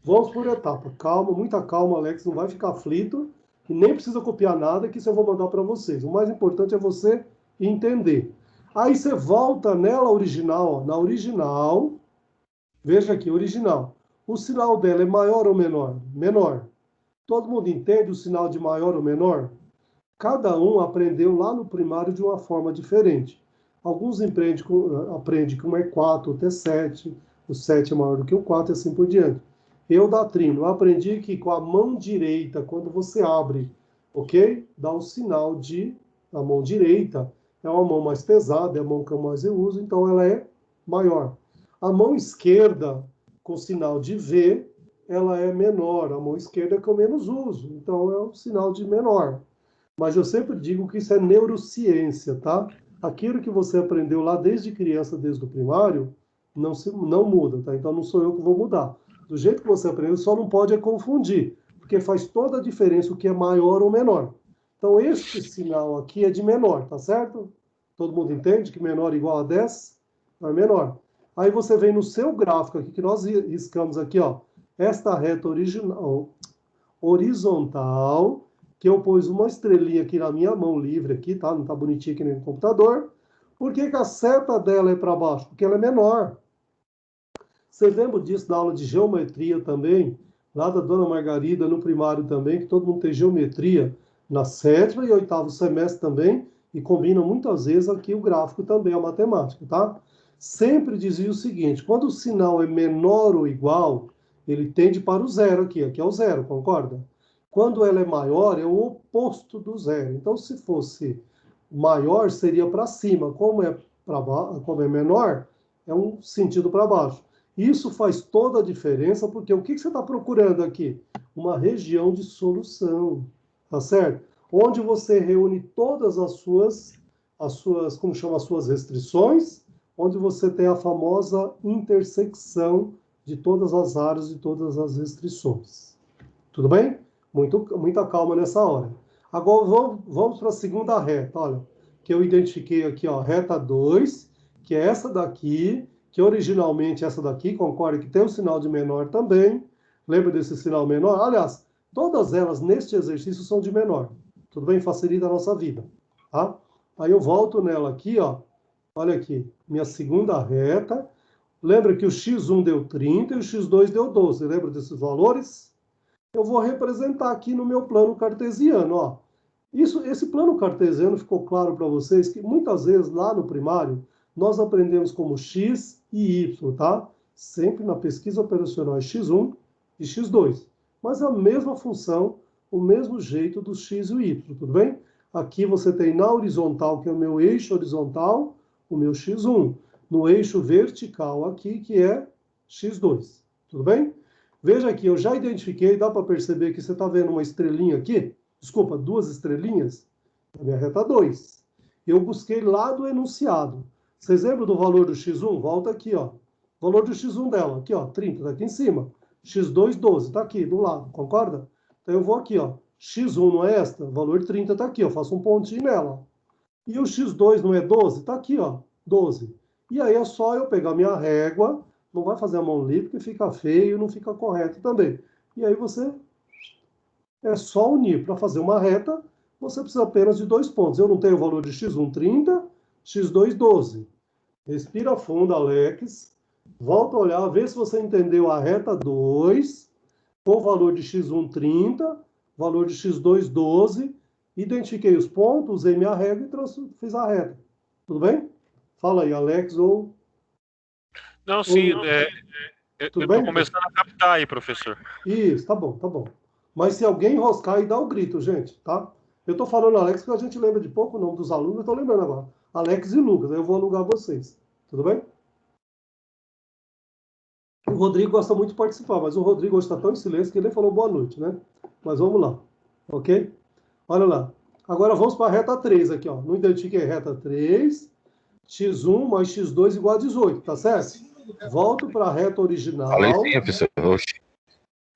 [SPEAKER 1] Vamos por etapa. Calma, muita calma, Alex, não vai ficar aflito. E nem precisa copiar nada, que isso eu vou mandar para vocês. O mais importante é você entender. Aí você volta nela original, ó, na original. Veja aqui, original. O sinal dela é maior ou menor? Menor. Todo mundo entende o sinal de maior ou menor? Cada um aprendeu lá no primário de uma forma diferente. Alguns aprendem que um é 4, outro é 7, o 7 é maior do que o 4 e assim por diante. Eu, da Trino, aprendi que com a mão direita, quando você abre, ok? Dá o sinal de a mão direita. É uma mão mais pesada, é a mão que eu mais uso, então ela é maior. A mão esquerda, com sinal de V, ela é menor. A mão esquerda é que eu menos uso, então é um sinal de menor. Mas eu sempre digo que isso é neurociência, tá? Aquilo que você aprendeu lá desde criança, desde o primário, não muda, tá? Então não sou eu que vou mudar. Do jeito que você aprendeu, só não pode confundir, porque faz toda a diferença o que é maior ou menor. Então este sinal aqui é de menor, tá certo? Todo mundo entende que menor igual a 10 é menor. Aí você vem no seu gráfico aqui, que nós riscamos aqui, ó, esta reta horizontal, que eu pus uma estrelinha aqui na minha mão livre aqui, tá? Não tá bonitinho aqui no computador. Por que que a seta dela é para baixo? Porque ela é menor. Você lembra disso da aula de geometria também? Lá da Dona Margarida, no primário também, que todo mundo tem geometria na 7º e 8º semestre também, e combina muitas vezes aqui o gráfico também, a matemática, tá? Sempre dizia o seguinte, quando o sinal é menor ou igual, ele tende para o zero aqui é o zero, concorda? Quando ela é maior, é o oposto do zero. Então, se fosse maior, seria para cima. Como é menor, é um sentido para baixo. Isso faz toda a diferença, porque o que você está procurando aqui? Uma região de solução, tá certo? Onde você reúne todas as suas como chama, as suas restrições, onde você tem a famosa intersecção de todas as áreas e todas as restrições. Tudo bem? Muita calma nessa hora. Agora vamos para a segunda reta, olha, que eu identifiquei aqui, ó, reta 2, que é essa daqui, que originalmente essa daqui, concorda que tem um sinal de menor também. Lembra desse sinal menor? Aliás, todas elas neste exercício são de menor. Tudo bem? Facilita a nossa vida, tá? Aí eu volto nela aqui, ó. Olha aqui, minha segunda reta. Lembra que o x1 deu 30 e o x2 deu 12. Lembra desses valores? Eu vou representar aqui no meu plano cartesiano, ó. Esse plano cartesiano ficou claro para vocês que muitas vezes lá no primário nós aprendemos como x e y, tá? Sempre na pesquisa operacional é x1 e x2. Mas a mesma função, o mesmo jeito do x e o y, tudo bem? Aqui você tem na horizontal, que é o meu eixo horizontal, o meu x1. No eixo vertical aqui, que é x2. Tudo bem? Veja aqui, eu já identifiquei, dá para perceber que você está vendo uma estrelinha aqui? Desculpa, 2 estrelinhas? É a minha reta 2. Eu busquei lá do enunciado. Vocês lembram do valor do x1? Volta aqui, ó. O valor do x1 dela, aqui, ó, 30, tá aqui em cima. x2, 12, tá aqui do lado, concorda? Então eu vou aqui, ó. x1 não é esta? O valor 30 tá aqui, ó. Faço um pontinho nela. E o x2 não é 12? Tá aqui, ó, 12. E aí é só eu pegar minha régua, não vai fazer a mão livre, porque fica feio, não fica correto também. E aí você é só unir. Para fazer uma reta, você precisa apenas de 2 pontos. Eu não tenho o valor de x1, 30, x2, 12. Respira fundo, Alex. Volta a olhar, vê se você entendeu a reta 2, com o valor de x1, 30, valor de x2, 12. Identifiquei os pontos, usei minha régua e fiz a reta. Tudo bem? Fala aí, Alex ou...
[SPEAKER 4] Não, sim, eu
[SPEAKER 1] Tudo
[SPEAKER 4] estou
[SPEAKER 1] bem?
[SPEAKER 4] começando a captar aí, professor.
[SPEAKER 1] Isso, tá bom, tá bom. Mas se alguém enroscar aí, dá o grito, gente, tá? Eu tô falando Alex porque a gente lembra de pouco o nome dos alunos, eu tô lembrando agora. Alex e Lucas, aí eu vou alugar vocês. Tudo bem? O Rodrigo gosta muito de participar, mas o Rodrigo hoje está tão em silêncio que ele nem falou boa noite, né? Mas vamos lá, ok? Olha lá. Agora vamos para a reta 3 aqui, ó. Não identifiquei reta 3. x1 mais x2 igual a 18, tá certo? Volto para a reta original.
[SPEAKER 3] Falei sim, professor. Oxi.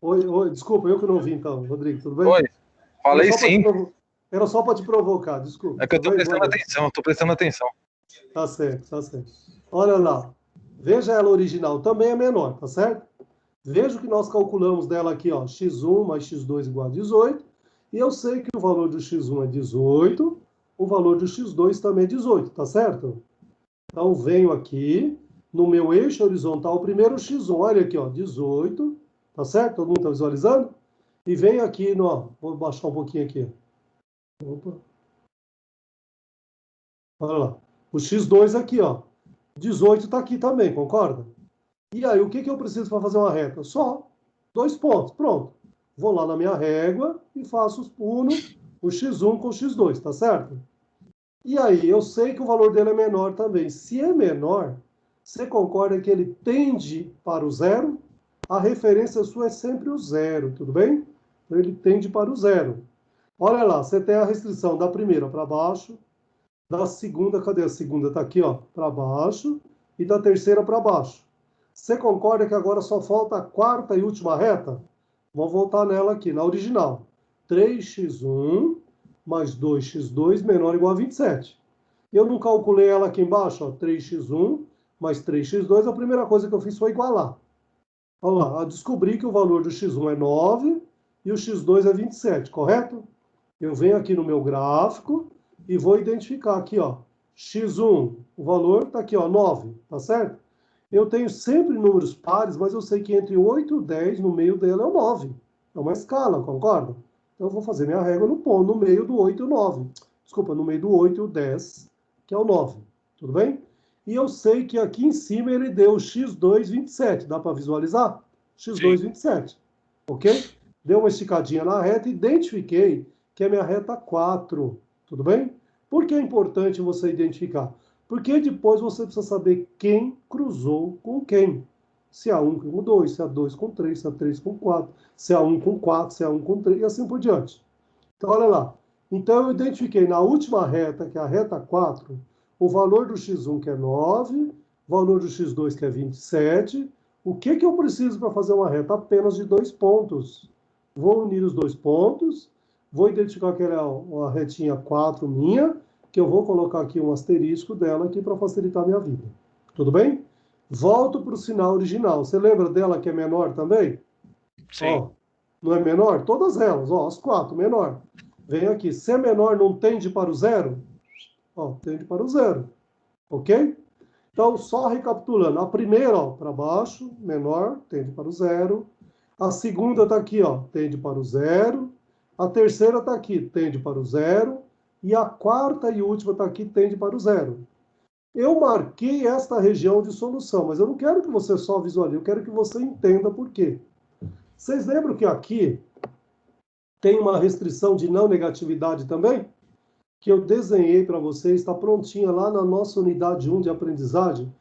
[SPEAKER 1] Oi, desculpa, eu que não vi então, Rodrigo, tudo bem?
[SPEAKER 3] Oi, falei sim.
[SPEAKER 1] Era só para te provocar, desculpa.
[SPEAKER 3] É que eu tô prestando atenção,
[SPEAKER 1] Tá certo, tá certo. Olha lá, veja ela original, também é menor, tá certo? Veja o que nós calculamos dela aqui, ó, x1 mais x2 igual a 18, e eu sei que o valor do x1 é 18, o valor do x2 também é 18, tá certo? Então, venho aqui, no meu eixo horizontal, primeiro x1, olha aqui, ó, 18, tá certo? Todo mundo tá visualizando? E venho aqui, vou baixar um pouquinho aqui. Opa. Olha lá. O x2 aqui, ó. 18 está aqui também, concorda? E aí, o que eu preciso para fazer uma reta? Só 2 pontos, pronto. Vou lá na minha régua e faço uno o x1 com o x2, tá certo? E aí, eu sei que o valor dele é menor também. Se é menor, você concorda que ele tende para o zero? A referência sua é sempre o zero, tudo bem? Então, ele tende para o zero. Olha lá, você tem a restrição da primeira para baixo, da segunda, cadê a segunda? Está aqui, ó, para baixo, e da terceira para baixo. Você concorda que agora só falta a quarta e última reta? Vamos voltar nela aqui, na original. 3x1 mais 2x2 menor ou igual a 27. Eu não calculei ela aqui embaixo, ó, 3x1 mais 3x2, a primeira coisa que eu fiz foi igualar. Olha lá, eu descobri que o valor do x1 é 9 e o x2 é 27, correto? Eu venho aqui no meu gráfico e vou identificar aqui, ó, x1, o valor está aqui, ó, 9, tá certo? Eu tenho sempre números pares, mas eu sei que entre 8 e 10, no meio dela é o 9. É uma escala, concorda? Então eu vou fazer minha régua no ponto, no meio do 8 e o 9. Desculpa, no meio do 8 e o 10, que é o 9. Tudo bem? E eu sei que aqui em cima ele deu x2, 27. Dá para visualizar? x2, 27. Ok? Deu uma esticadinha na reta, identifiquei que é minha reta 4. Tudo bem? Por que é importante você identificar? Porque depois você precisa saber quem cruzou com quem. Se é 1 com 2, se é 2 com 3, se é 3 com 4, se é 1 com 4, se é 1 com 3 e assim por diante. Então, olha lá. Então, eu identifiquei na última reta, que é a reta 4, o valor do x1, que é 9, o valor do x2, que é 27. O que eu preciso para fazer uma reta? Apenas de 2 pontos. Vou unir os 2 pontos, vou identificar que ela é a retinha 4 minha, que eu vou colocar aqui um asterisco dela aqui para facilitar a minha vida. Tudo bem? Volto para o sinal original. Você lembra dela que é menor também?
[SPEAKER 4] Sim.
[SPEAKER 1] Ó, não é menor? Todas elas, ó, as 4, menor. Vem aqui. Se é menor, não tende para o 0? Ó, tende para o 0. Ok? Então, só recapitulando. A primeira, ó, para baixo, menor, tende para o 0. A segunda está aqui, ó, tende para o 0. A terceira está aqui, tende para o 0. E a quarta e última está aqui, tende para o 0. Eu marquei esta região de solução, mas eu não quero que você só visualize, eu quero que você entenda por quê. Vocês lembram que aqui tem uma restrição de não negatividade também? Que eu desenhei para vocês, está prontinha lá na nossa unidade 1 de aprendizagem,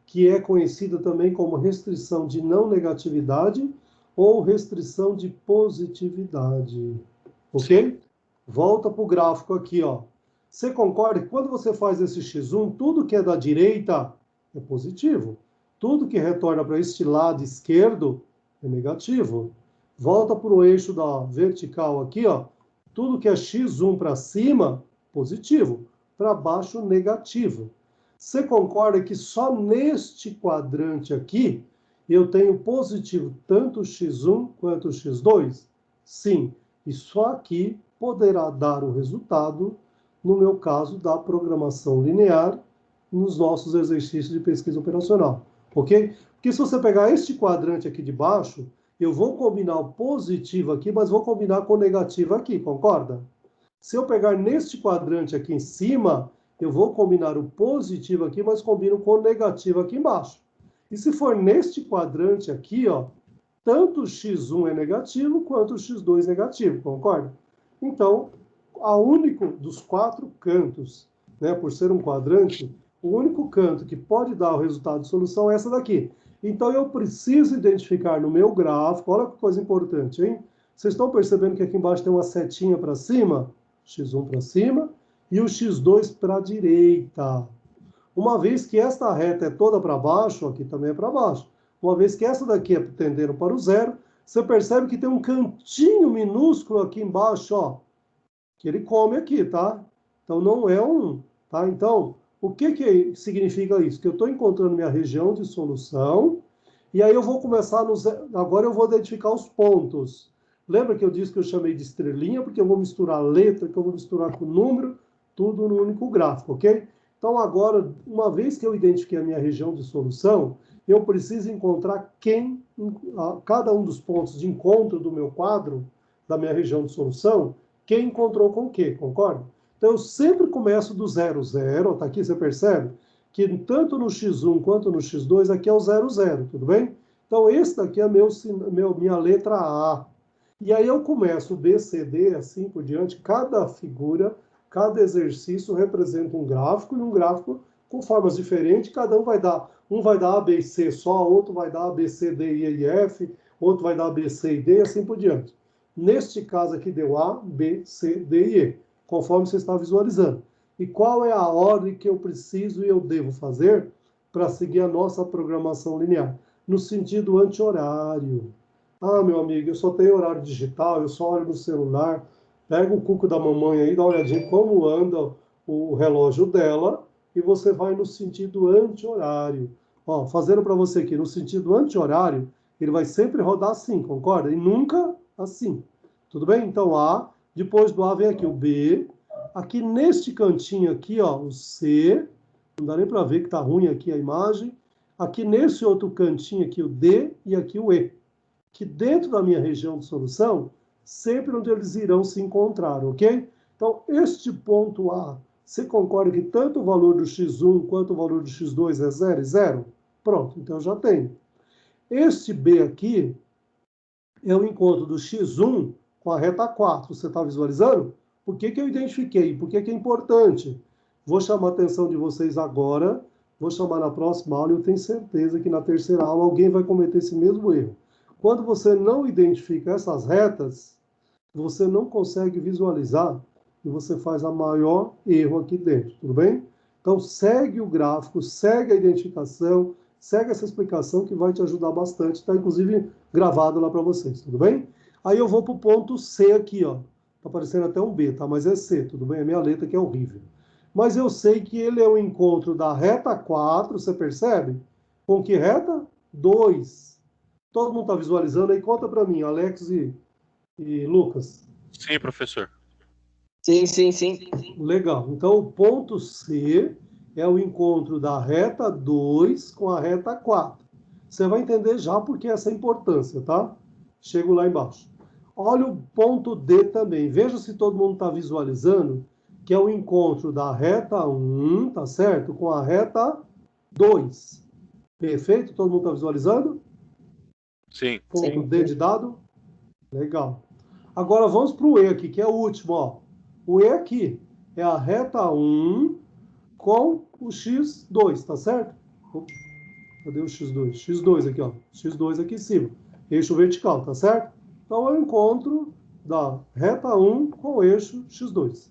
[SPEAKER 1] que é conhecida também como restrição de não negatividade ou restrição de positividade. Ok? Volta para o gráfico aqui, ó. Você concorda que quando você faz esse x1, tudo que é da direita é positivo. Tudo que retorna para este lado esquerdo é negativo. Volta para o eixo da vertical aqui, ó. Tudo que é x1 para cima, positivo. Para baixo, negativo. Você concorda que só neste quadrante aqui eu tenho positivo tanto x1 quanto x2? Sim. E só aqui poderá dar o resultado, no meu caso, da programação linear nos nossos exercícios de pesquisa operacional. Ok? Porque se você pegar este quadrante aqui de baixo, eu vou combinar o positivo aqui, mas vou combinar com o negativo aqui, concorda? Se eu pegar neste quadrante aqui em cima, eu vou combinar o positivo aqui, mas combino com o negativo aqui embaixo. E se for neste quadrante aqui, ó, tanto o x1 é negativo, quanto o x2 é negativo, concorda? Então, a único dos 4 cantos, né, por ser um quadrante, o único canto que pode dar o resultado de solução é essa daqui. Então, eu preciso identificar no meu gráfico, olha que coisa importante, hein? Vocês estão percebendo que aqui embaixo tem uma setinha para cima? x1 para cima e o x2 para a direita. Uma vez que esta reta é toda para baixo, aqui também é para baixo. Uma vez que essa daqui é tendendo para o 0, você percebe que tem um cantinho minúsculo aqui embaixo, ó, que ele come aqui, tá? Então, não é um, tá? Então, o que significa isso? Que eu estou encontrando minha região de solução, e aí eu vou começar no zero. Agora eu vou identificar os pontos. Lembra que eu disse que eu chamei de estrelinha, porque eu vou misturar letra, que eu vou misturar com número, tudo no único gráfico, ok? Então, agora, uma vez que eu identifiquei a minha região de solução, eu preciso encontrar cada um dos pontos de encontro do meu quadro, da minha região de solução, quem encontrou com o quê, concorda? Então, eu sempre começo do 0, 0, tá aqui, você percebe? Que tanto no x1 quanto no x2, aqui é o 0, 0, tudo bem? Então, esse daqui é minha letra A. E aí eu começo o B, C, D, assim por diante. Cada figura, cada exercício representa um gráfico, e um gráfico com formas diferentes. Cada um vai dar A, B e C só, outro vai dar A, B, C, D, E e F, outro vai dar B, C e D, e assim por diante. Neste caso aqui deu A, B, C, D e E, conforme você está visualizando. E qual é a ordem que eu preciso e eu devo fazer para seguir a nossa programação linear? No sentido anti-horário. Ah, meu amigo, eu só tenho horário digital, eu só olho no celular, pega o cuco da mamãe aí, dá uma olhadinha como anda o relógio dela, e você vai no sentido anti-horário. Ó, fazendo para você aqui, no sentido anti-horário, ele vai sempre rodar assim, concorda? E nunca assim. Tudo bem? Então, A, depois do A vem aqui o B. Aqui neste cantinho aqui, ó, o C. Não dá nem para ver que tá ruim aqui a imagem. Aqui nesse outro cantinho aqui o D e aqui o E. Que dentro da minha região de solução, sempre onde eles irão se encontrar, ok? Então, este ponto A, você concorda que tanto o valor do x1 quanto o valor do x2 é 0 e 0? Pronto, então já tem. Este B aqui é o encontro do x1 com a reta 4. Você está visualizando? Por que eu identifiquei? Por que é importante? Vou chamar a atenção de vocês agora, vou chamar na próxima aula e eu tenho certeza que na terceira aula alguém vai cometer esse mesmo erro. Quando você não identifica essas retas, você não consegue visualizar e você faz a maior erro aqui dentro, tudo bem? Então, segue o gráfico, segue a identificação, segue essa explicação que vai te ajudar bastante. Está, inclusive, gravado lá para vocês, tudo bem? Aí eu vou para o ponto C aqui, ó. Está aparecendo até um B, tá? Mas é C, tudo bem? É minha letra que é horrível. Mas eu sei que ele é o encontro da reta 4, você percebe? Com que reta? 2. Todo mundo está visualizando aí? Conta para mim, Alex e Lucas.
[SPEAKER 4] Sim, professor.
[SPEAKER 2] Sim, sim, sim.
[SPEAKER 1] Legal. Então, o ponto C é o encontro da reta 2 com a reta 4. Você vai entender já porque essa importância, tá? Chego lá embaixo. Olha o ponto D também. Veja se todo mundo está visualizando que é o encontro da reta 1, tá certo? Com a reta 2. Perfeito? Todo mundo está visualizando?
[SPEAKER 4] Sim.
[SPEAKER 1] Ponto D de dado? Legal. Agora vamos para o E aqui, que é o último, ó. O E aqui é a reta 1 com o X2, tá certo? Opa, cadê o X2? X2 aqui, ó. X2 aqui em cima. Eixo vertical, tá certo? Então, é o encontro da reta 1 com o eixo X2.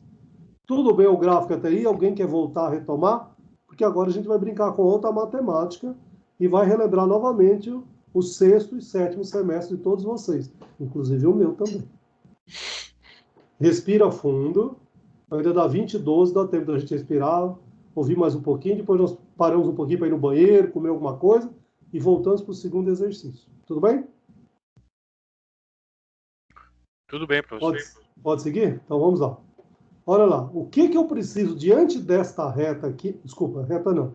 [SPEAKER 1] Tudo bem o gráfico até aí? Alguém quer voltar a retomar? Porque agora a gente vai brincar com outra matemática e vai relembrar novamente o sexto e sétimo semestre de todos vocês, inclusive o meu também. Respira fundo, ainda dá 20 e 12, dá tempo da gente respirar, ouvir mais um pouquinho, depois nós paramos um pouquinho para ir no banheiro, comer alguma coisa e voltamos para o segundo exercício. Tudo bem?
[SPEAKER 4] Tudo bem, professor.
[SPEAKER 1] Pode seguir? Então vamos lá. Olha lá, o que eu preciso diante desta reta aqui, desculpa, reta não,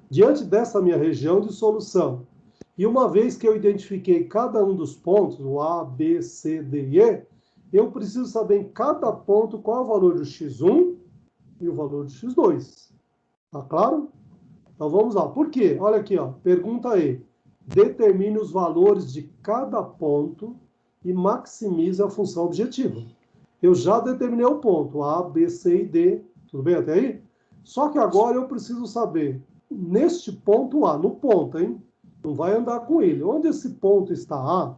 [SPEAKER 1] diante dessa minha região de solução, e uma vez que eu identifiquei cada um dos pontos, o A, B, C, D e E, eu preciso saber em cada ponto qual é o valor do x1 e o valor do x2. Tá claro? Então vamos lá. Por quê? Olha aqui, ó. Pergunta aí. Determine os valores de cada ponto e maximize a função objetiva. Eu já determinei o ponto A, B, C e D. Tudo bem até aí? Só que agora eu preciso saber, neste ponto A, no ponto, hein? Não vai andar com ele. Onde esse ponto está A,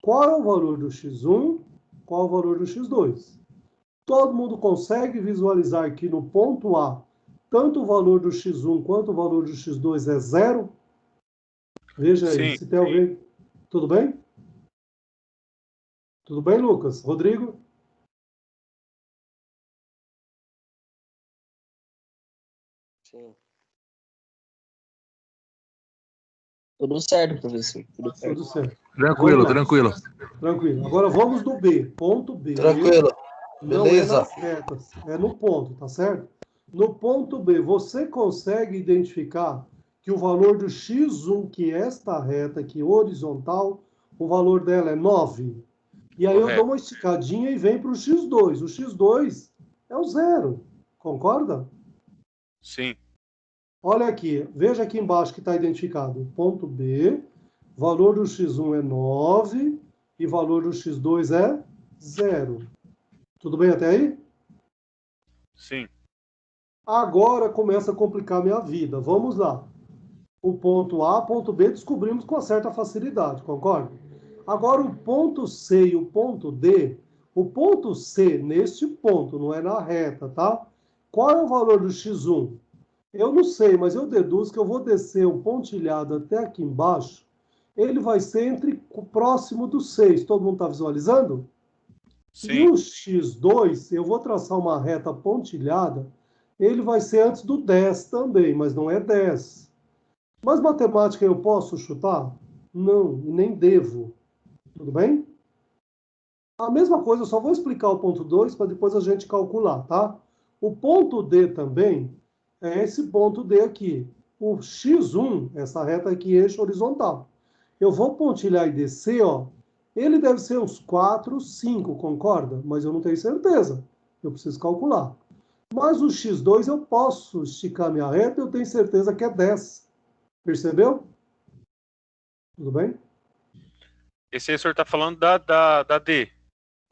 [SPEAKER 1] qual é o valor do x1, qual é o valor do x2? Todo mundo consegue visualizar aqui no ponto A, tanto o valor do x1 quanto o valor do x2 é 0? Veja aí,
[SPEAKER 4] Sim,
[SPEAKER 1] se tem alguém... Tudo bem? Tudo bem, Lucas? Rodrigo?
[SPEAKER 2] Sim. Tudo certo, professor. Tudo certo.
[SPEAKER 1] Tudo certo.
[SPEAKER 3] Tranquilo, tranquilo.
[SPEAKER 1] Tranquilo. Agora vamos do B. Ponto B.
[SPEAKER 6] Tranquilo.
[SPEAKER 1] Não
[SPEAKER 6] Beleza.
[SPEAKER 1] é nas retas, é no ponto, tá certo? No ponto B, você consegue identificar que o valor do x1, que é esta reta aqui horizontal, o valor dela é 9. E aí eu
[SPEAKER 4] Correto.
[SPEAKER 1] dou uma esticadinha e venho para o x2. O x2 é o 0. Concorda?
[SPEAKER 4] Sim.
[SPEAKER 1] Olha aqui, veja aqui embaixo que está identificado. Ponto B, valor do x1 é 9 e valor do x2 é 0. Tudo bem até aí?
[SPEAKER 4] Sim.
[SPEAKER 1] Agora começa a complicar a minha vida. Vamos lá. O ponto A, ponto B, descobrimos com uma certa facilidade, concorda? Agora o ponto C e o ponto D, o ponto C neste ponto, não é na reta, tá? Qual é o valor do x1? Eu não sei, mas eu deduzo que eu vou descer o pontilhado até aqui embaixo. Ele vai ser próximo do 6. Todo mundo está visualizando?
[SPEAKER 4] Sim.
[SPEAKER 1] E o x2, eu vou traçar uma reta pontilhada, ele vai ser antes do 10 também, mas não é 10. Mas matemática eu posso chutar? Não, e nem devo. Tudo bem? A mesma coisa, eu só vou explicar o ponto 2 para depois a gente calcular, tá? O ponto D também é esse ponto D aqui. O X1, essa reta aqui, eixo horizontal. Eu vou pontilhar e descer, ó. Ele deve ser uns 4, 5, concorda? Mas eu não tenho certeza. Eu preciso calcular. Mas o X2 eu posso esticar minha reta, eu tenho certeza que é 10. Percebeu? Tudo bem?
[SPEAKER 4] Esse aí o senhor está falando da D.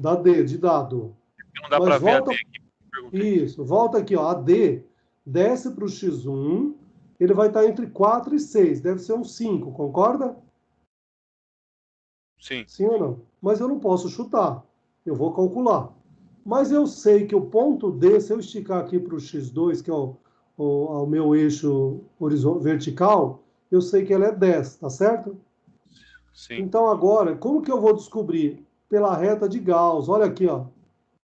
[SPEAKER 1] Da D, de dado.
[SPEAKER 4] Não dá para ver a D aqui.
[SPEAKER 1] Isso, volta aqui, ó. A D desce para o X1, ele vai estar entre 4 e 6, deve ser um 5, concorda?
[SPEAKER 4] Sim.
[SPEAKER 1] Sim ou não? Mas eu não posso chutar, eu vou calcular. Mas eu sei que o ponto D, se eu esticar aqui para o X2, que é o meu eixo vertical, eu sei que ela é 10, tá certo?
[SPEAKER 4] Sim.
[SPEAKER 1] Então agora, como que eu vou descobrir? Pela reta de Gauss, olha aqui, ó.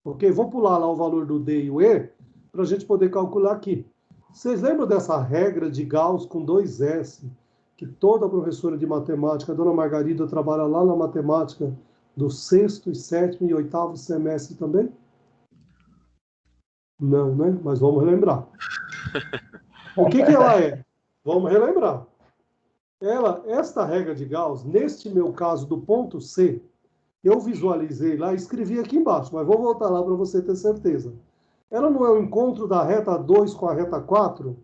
[SPEAKER 1] Ok? Vou pular lá o valor do D e o E, para a gente poder calcular aqui. Vocês lembram dessa regra de Gauss com 2S, que toda professora de matemática, a dona Margarida, trabalha lá na matemática do 6º, 7º e 8º semestre também? Não, né? Mas vamos relembrar. O que ela é? Vamos relembrar. Esta regra de Gauss, neste meu caso do ponto C, eu visualizei lá, escrevi aqui embaixo, mas vou voltar lá para você ter certeza. Ela não é o encontro da reta 2 com a reta 4?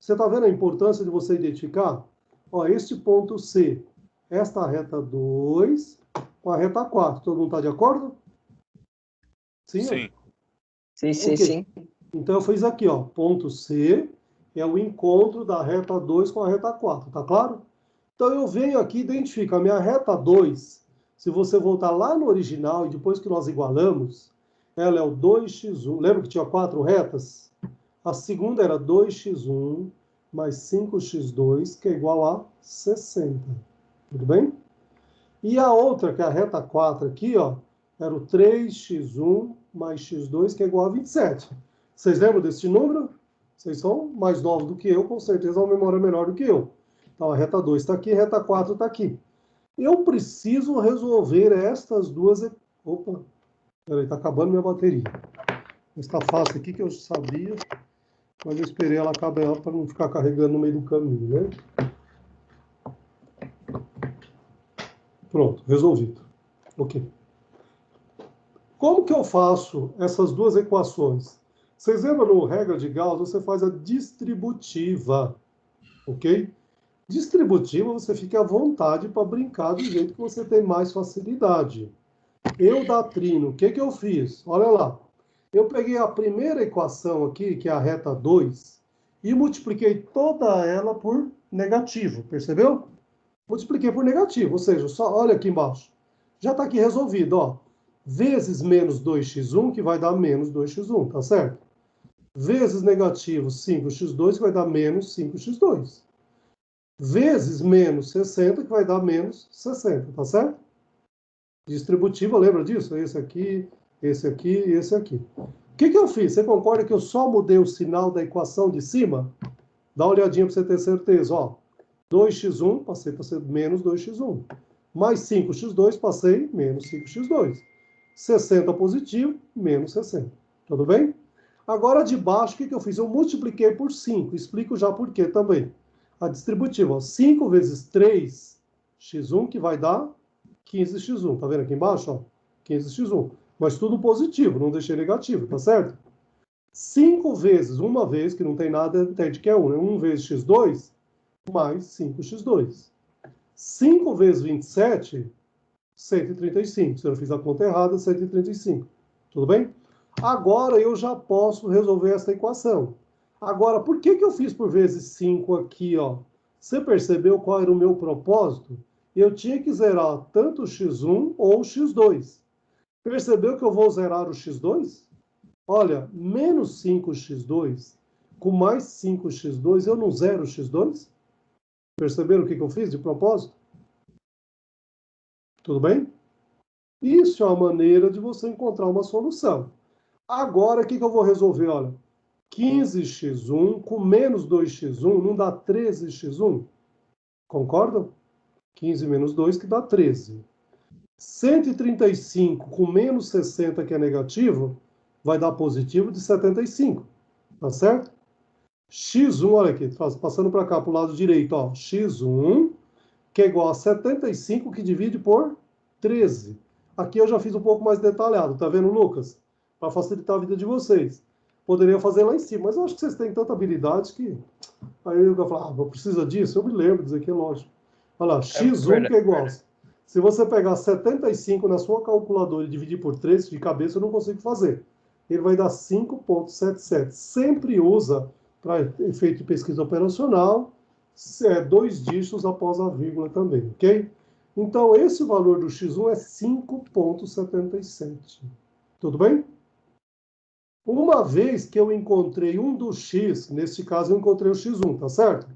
[SPEAKER 1] Você está vendo a importância de você identificar? Ó, este ponto C, esta reta 2 com a reta 4. Todo mundo está de acordo? Sim?
[SPEAKER 4] Sim.
[SPEAKER 2] Sim, sim,
[SPEAKER 1] Ok.
[SPEAKER 2] sim.
[SPEAKER 1] Então eu fiz aqui, ó, ponto C é o encontro da reta 2 com a reta 4, tá claro? Então eu venho aqui e identifico a minha reta 2, se você voltar lá no original e depois que nós igualamos, ela é o 2x1. Lembra que tinha 4 retas? A segunda era 2x1 mais 5x2, que é igual a 60. Tudo bem? E a outra, que é a reta 4 aqui, ó, era o 3x1 mais x2, que é igual a 27. Vocês lembram desse número? Vocês são mais novos do que eu, com certeza uma memória melhor do que eu. Então a reta 2 está aqui, a reta 4 está aqui. Eu preciso resolver estas duas... Opa, peraí, está acabando minha bateria. Está fácil aqui que eu sabia, mas eu esperei ela acabar para não ficar carregando no meio do caminho, né? Pronto, resolvido. Ok. Como que eu faço essas duas equações? Vocês lembram no regra de Gauss, você faz a distributiva, ok? Distributiva, você fica à vontade para brincar do jeito que você tem mais facilidade. Eu da trino, o que eu fiz? Olha lá. Eu peguei a primeira equação aqui, que é a reta 2, e multipliquei toda ela por negativo, percebeu? Multipliquei por negativo, ou seja, só olha aqui embaixo. Já está aqui resolvido, ó. Vezes menos 2x1, que vai dar menos 2x1, tá certo? Vezes negativo 5x2, que vai dar menos 5x2. Vezes menos 60, que vai dar menos 60, tá certo? Distributiva, lembra disso? Esse aqui e esse aqui. O que eu fiz? Você concorda que eu só mudei o sinal da equação de cima? Dá uma olhadinha para você ter certeza, ó. 2x1, passei para ser menos 2x1. Mais 5x2, passei menos 5x2. 60 positivo, menos 60. Tudo bem? Agora, de baixo, o que eu fiz? Eu multipliquei por 5. Explico já por quê também. A distributiva, ó, 5 vezes 3x1, que vai dar 15x1. Tá vendo aqui embaixo? Ó? 15x1. Mas tudo positivo, não deixei negativo, tá certo? 5 vezes, uma vez, que não tem nada, entende que é 1, né? 1 vezes x2, mais 5x2. 5 vezes 27, 135. Se eu fiz a conta errada, 135. Tudo bem? Agora eu já posso resolver essa equação. Agora, por que eu fiz por vezes 5 aqui, ó? Você percebeu qual era o meu propósito? Eu tinha que zerar tanto o x1 ou o x2. Percebeu que eu vou zerar o x2? Olha, menos 5x2 com mais 5x2, eu não zero o x2? Perceberam o que eu fiz de propósito? Tudo bem? Isso é uma maneira de você encontrar uma solução. Agora, o que eu vou resolver? Olha, 15x1 com menos 2x1 não dá 13x1? Concordam? 15 menos 2 que dá 13. 135 com menos 60, que é negativo, vai dar positivo de 75. Tá certo? x1, olha aqui, passando para cá, para o lado direito, ó, x1, que é igual a 75, que divide por 13. Aqui eu já fiz um pouco mais detalhado, tá vendo, Lucas? Para facilitar a vida de vocês. Poderia fazer lá em cima, mas eu acho que vocês têm tanta habilidade que... Aí eu falo, precisa disso? Eu me lembro de dizer que é lógico. Olha lá, x1 que é igual... Se você pegar 75 na sua calculadora e dividir por 13, de cabeça eu não consigo fazer. Ele vai dar 5,77. Sempre usa, para efeito de pesquisa operacional, 2 dígitos após a vírgula também, ok? Então, esse valor do x1 é 5,77. Tudo bem? Uma vez que eu encontrei um do x, neste caso eu encontrei o x1, tá certo?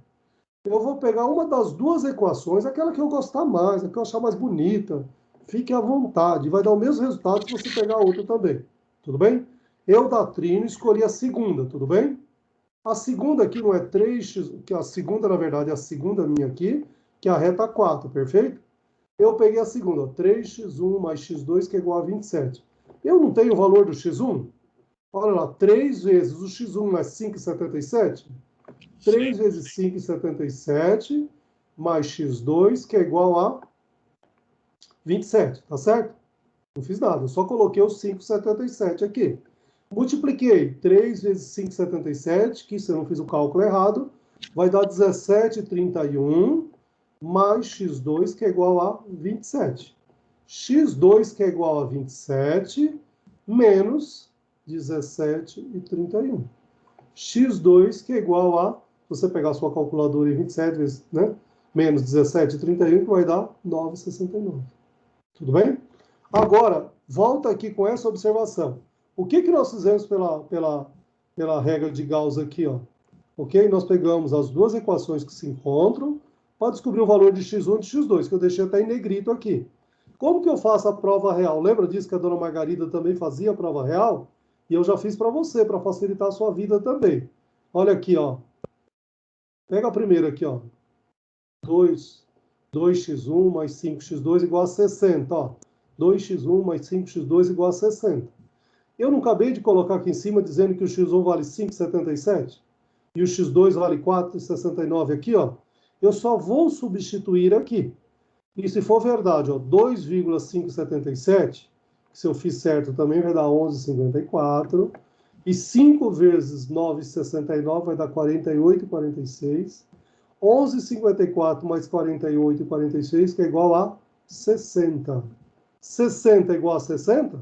[SPEAKER 1] Eu vou pegar uma das duas equações, aquela que eu gostar mais, a que eu achar mais bonita. Fique à vontade, vai dar o mesmo resultado se você pegar a outra também. Tudo bem? Eu, da Trino, escolhi a segunda, tudo bem? A segunda aqui não é 3x, que a segunda, na verdade, é a segunda minha aqui, que é a reta 4, perfeito? Eu peguei a segunda, ó, 3x1 mais x2, que é igual a 27. Eu não tenho o valor do x1? Olha lá, 3 vezes o x1 mais 5,77. 3 vezes 5,77 mais x2, que é igual a 27, tá certo? Não fiz nada, eu só coloquei o 5,77 aqui. Multipliquei 3 vezes 5,77, que se eu não fiz o cálculo errado, vai dar 17,31 mais x2, que é igual a 27. x2, que é igual a 27, menos 17,31. x2, que é igual a, se você pegar a sua calculadora em 27 vezes, né, menos 17,31, que vai dar 9,69. Tudo bem? Agora, volta aqui com essa observação. O que nós fizemos pela regra de Gauss aqui, ó? Ok? Nós pegamos as duas equações que se encontram para descobrir o valor de x1 e de x2, que eu deixei até em negrito aqui. Como que eu faço a prova real? Lembra disso que a dona Margarida também fazia a prova real? E eu já fiz para você, para facilitar a sua vida também. Olha aqui, ó. Pega a primeira aqui, ó. 2x1 mais 5x2 igual a 60, ó. 2x1 mais 5x2 igual a 60. Eu não acabei de colocar aqui em cima dizendo que o x1 vale 5,77 e o x2 vale 4,69 aqui, ó. Eu só vou substituir aqui. E se for verdade, ó, 2,577, se eu fiz certo também vai dar 11,54. E 5 vezes 9,69 vai dar 48,46. 11,54 mais 48,46, que é igual a 60. 60 é igual a 60?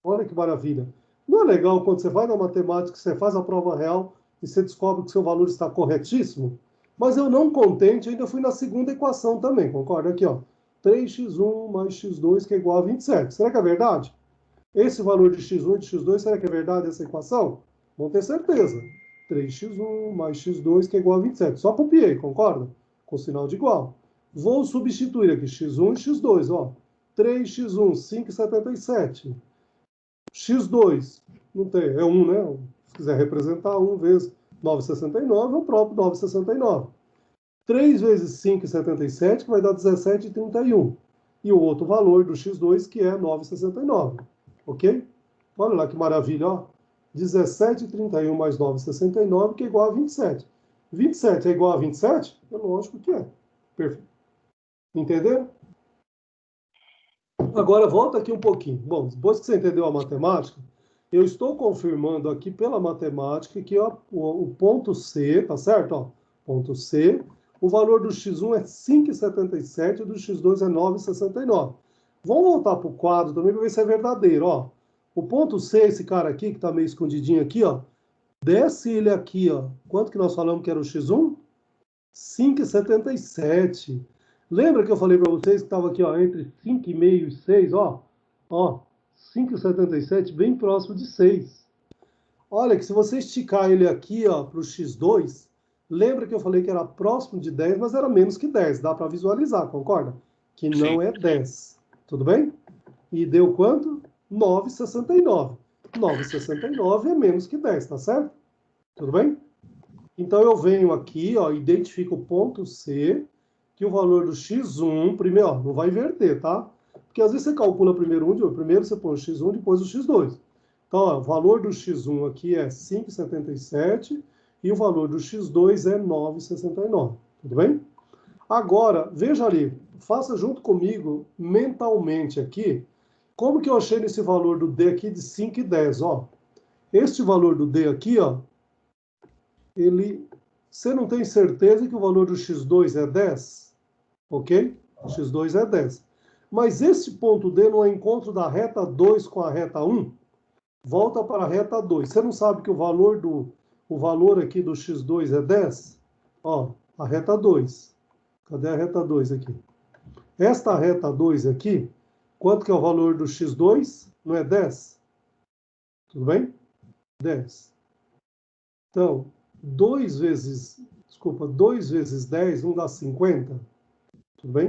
[SPEAKER 1] Olha que maravilha. Não é legal quando você vai na matemática, você faz a prova real e você descobre que seu valor está corretíssimo? Mas eu não contente, ainda fui na segunda equação também, concorda? Aqui, ó. 3x1 mais x2, que é igual a 27. Será que é verdade? Esse valor de x1 e de x2, será que é verdade essa equação? Vamos ter certeza. 3x1 mais x2, que é igual a 27. Só copiei, concorda? Com sinal de igual. Vou substituir aqui x1 e x2, ó. 3x1, 5,77. x2, não tem, é 1, né? Se quiser representar 1 vezes 9,69, é o próprio 9,69. 3 vezes 5,77, que vai dar 17,31. E o outro valor do x2, que é 9,69. Ok? Olha lá que maravilha, ó. 17,31 mais 9,69, que é igual a 27. 27 é igual a 27? É lógico que é. Perfeito. Entenderam? Agora, volta aqui um pouquinho. Bom, depois que você entendeu a matemática, eu estou confirmando aqui pela matemática que ó, o ponto C, tá certo? Ó, ponto C, o valor do x1 é 5,77 e do x2 é 9,69. Vamos voltar para o quadro também para ver se é verdadeiro. Ó. O ponto C, esse cara aqui, que está meio escondidinho aqui, ó, desce ele aqui, ó. Quanto que nós falamos que era o x1? 5,77. Lembra que eu falei para vocês que estava aqui, ó, entre 5,5 e 6, ó? Ó, 5,77, bem próximo de 6. Olha que se você esticar ele aqui, ó, para o x2, lembra que eu falei que era próximo de 10, mas era menos que 10. Dá para visualizar, concorda? Que não é 10. Tudo bem? E deu quanto? 9,69. 9,69 é menos que 10, tá certo? Tudo bem? Então eu venho aqui, ó, identifico o ponto C, que o valor do x1, primeiro, ó, não vai inverter, tá? Porque às vezes você calcula primeiro primeiro você põe o x1, depois o x2. Então, ó, o valor do x1 aqui é 5,77 e o valor do x2 é 9,69. Tudo bem? Agora, veja ali, faça junto comigo mentalmente aqui, como que eu achei nesse valor do D aqui de 5 e 10, ó. Este valor do D aqui, ó, você não tem certeza que o valor do x2 é 10? Ok? O x2 é 10. Mas esse ponto D não é encontro da reta 2 com a reta 1? Volta para a reta 2. Você não sabe que o valor aqui do x2 é 10? Ó, a reta 2. Cadê a reta 2 aqui? Esta reta 2 aqui, quanto que é o valor do x2? Não é 10? Tudo bem? 10. Então, 2 vezes 10 não dá 50? Tudo bem?